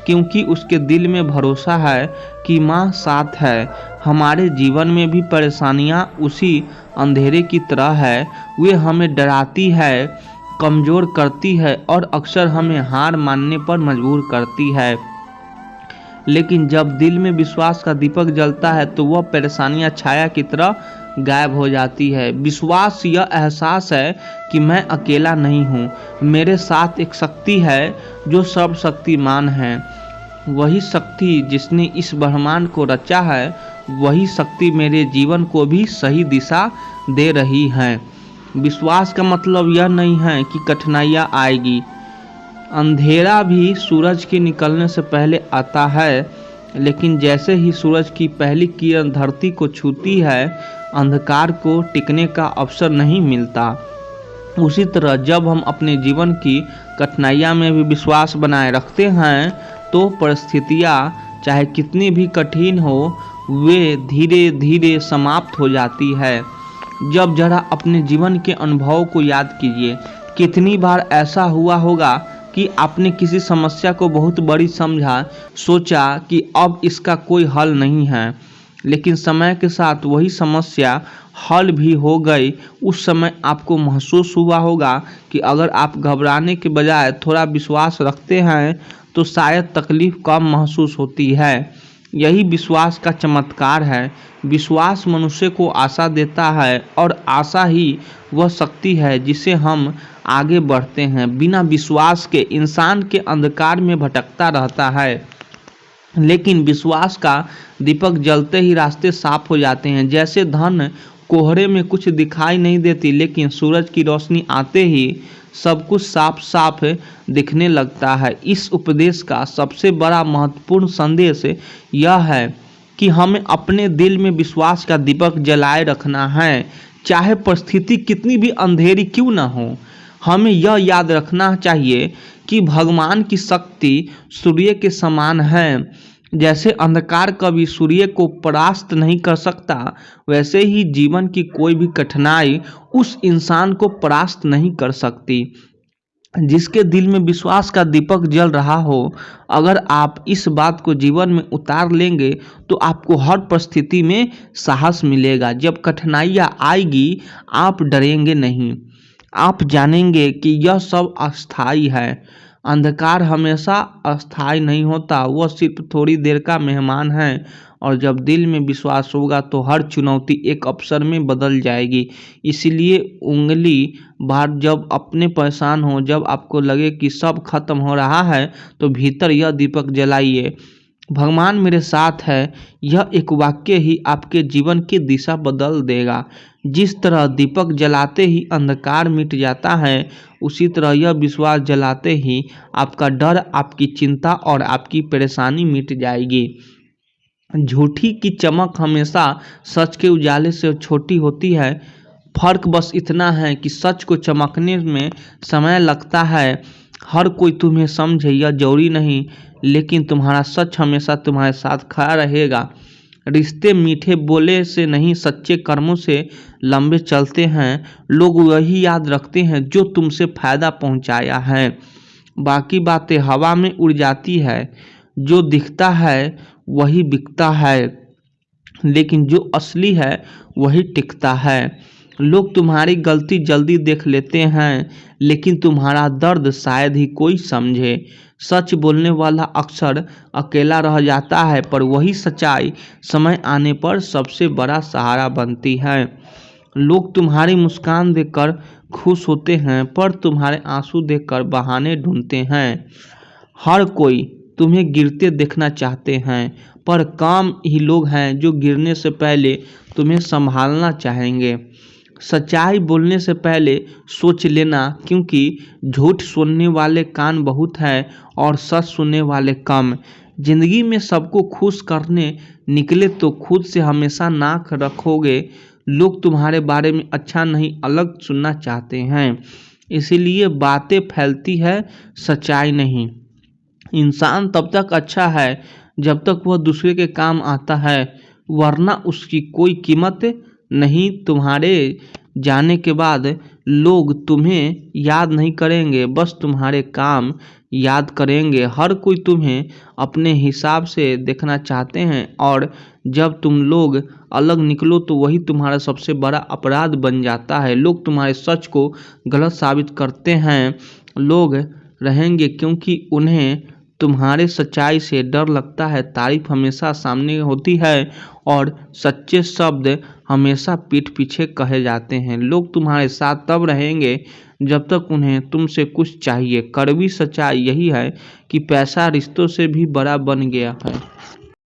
क्योंकि उसके दिल में भरोसा है कि माँ साथ है। हमारे जीवन में भी परेशानियाँ उसी अंधेरे की तरह है। वे हमें डराती है, कमज़ोर करती है और अक्सर हमें हार मानने पर मजबूर करती है। लेकिन जब दिल में विश्वास का दीपक जलता है तो वह परेशानियाँ छाया की तरह गायब हो जाती है। विश्वास यह एहसास है कि मैं अकेला नहीं हूँ, मेरे साथ एक शक्ति है जो सर्वशक्तिमान है। वही शक्ति जिसने इस ब्रह्मांड को रचा है, वही शक्ति मेरे जीवन को भी सही दिशा दे रही है। विश्वास का मतलब यह नहीं है कि कठिनाइयाँ आएगी। अंधेरा भी सूरज के निकलने से पहले आता है, लेकिन जैसे ही सूरज की पहली किरण धरती को छूती है, अंधकार को टिकने का अवसर नहीं मिलता। उसी तरह जब हम अपने जीवन की कठिनाइयाँ में भी विश्वास बनाए रखते हैं तो परिस्थितियाँ चाहे कितनी भी कठिन हो, वे धीरे धीरे समाप्त हो जाती है। जब जरा अपने जीवन के अनुभव को याद कीजिए, कितनी बार ऐसा हुआ होगा कि आपने किसी समस्या को बहुत बड़ी समझा, सोचा कि अब इसका कोई हल नहीं है, लेकिन समय के साथ वही समस्या हल भी हो गई। उस समय आपको महसूस हुआ होगा कि अगर आप घबराने के बजाय थोड़ा विश्वास रखते हैं तो शायद तकलीफ कम महसूस होती है। यही विश्वास का चमत्कार है। विश्वास मनुष्य को आशा देता है, और आशा ही वह शक्ति है जिसे हम आगे बढ़ते हैं। बिना विश्वास के इंसान के अंधकार में भटकता रहता है, लेकिन विश्वास का दीपक जलते ही रास्ते साफ हो जाते हैं। जैसे धन कोहरे में कुछ दिखाई नहीं देती, लेकिन सूरज की रोशनी आते ही सब कुछ साफ साफ दिखने लगता है। इस उपदेश का सबसे बड़ा महत्वपूर्ण संदेश यह है कि हमें अपने दिल में विश्वास का दीपक जलाए रखना है, चाहे परिस्थिति कितनी भी अंधेरी क्यों न हो। हमें यह याद रखना चाहिए कि भगवान की शक्ति सूर्य के समान है। जैसे अंधकार कभी सूर्य को परास्त नहीं कर सकता, वैसे ही जीवन की कोई भी कठिनाई उस इंसान को परास्त नहीं कर सकती जिसके दिल में विश्वास का दीपक जल रहा हो। अगर आप इस बात को जीवन में उतार लेंगे तो आपको हर परिस्थिति में साहस मिलेगा। जब कठिनाइयाँ आएगी, आप डरेंगे नहीं, आप जानेंगे कि यह सब अस्थाई है। अंधकार हमेशा अस्थाई नहीं होता, वह सिर्फ थोड़ी देर का मेहमान है। और जब दिल में विश्वास होगा तो हर चुनौती एक अवसर में बदल जाएगी। इसलिए उंगली बार जब अपने परेशान हो, जब आपको लगे कि सब खत्म हो रहा है, तो भीतर यह दीपक जलाइए भगवान मेरे साथ है, यह एक वाक्य ही आपके जीवन की दिशा बदल देगा। जिस तरह दीपक जलाते ही अंधकार मिट जाता है, उसी तरह यह विश्वास जलाते ही आपका डर, आपकी चिंता और आपकी परेशानी मिट जाएगी। झूठी की चमक हमेशा सच के उजाले से छोटी होती है। फर्क बस इतना है कि सच को चमकने में समय लगता है। हर कोई तुम्हें समझे यह जरूरी नहीं, लेकिन तुम्हारा सच हमेशा तुम्हारे साथ खड़ा रहेगा। रिश्ते मीठे बोले से नहीं, सच्चे कर्मों से लंबे चलते हैं। लोग वही याद रखते हैं जो तुमसे फायदा पहुंचाया है। बाकी बातें हवा में उड़ जाती है। जो दिखता है वही बिकता है, लेकिन जो असली है वही टिकता है। लोग तुम्हारी गलती जल्दी देख लेते हैं, लेकिन तुम्हारा दर्द शायद ही कोई समझे। सच बोलने वाला अक्सर अकेला रह जाता है, पर वही सच्चाई समय आने पर सबसे बड़ा सहारा बनती है। लोग तुम्हारी मुस्कान देखकर खुश होते हैं, पर तुम्हारे आंसू देखकर बहाने ढूंढते हैं। हर कोई तुम्हें गिरते देखना चाहते हैं, पर कम ही लोग हैं जो गिरने से पहले तुम्हें संभालना चाहेंगे। सच्चाई बोलने से पहले सोच लेना, क्योंकि झूठ सुनने वाले कान बहुत हैं और सच सुनने वाले कम। जिंदगी में सबको खुश करने निकले तो खुद से हमेशा नाक रखोगे। लोग तुम्हारे बारे में अच्छा नहीं, अलग सुनना चाहते हैं, इसीलिए बातें फैलती है, सच्चाई नहीं। इंसान तब तक अच्छा है जब तक वह दूसरे के काम आता है, वरना उसकी कोई कीमत नहीं। तुम्हारे जाने के बाद लोग तुम्हें याद नहीं करेंगे, बस तुम्हारे काम याद करेंगे। हर कोई तुम्हें अपने हिसाब से देखना चाहते हैं, और जब तुम लोग अलग निकलो तो वही तुम्हारा सबसे बड़ा अपराध बन जाता है। लोग तुम्हारे सच को गलत साबित करते हैं। लोग रहेंगे क्योंकि उन्हें तुम्हारे सच्चाई से डर लगता है। तारीफ हमेशा सामने होती है, और सच्चे शब्द हमेशा पीठ पीछे कहे जाते हैं। लोग तुम्हारे साथ तब रहेंगे जब तक उन्हें तुमसे कुछ चाहिए। कड़वी सच्चाई यही है कि पैसा रिश्तों से भी बड़ा बन गया है।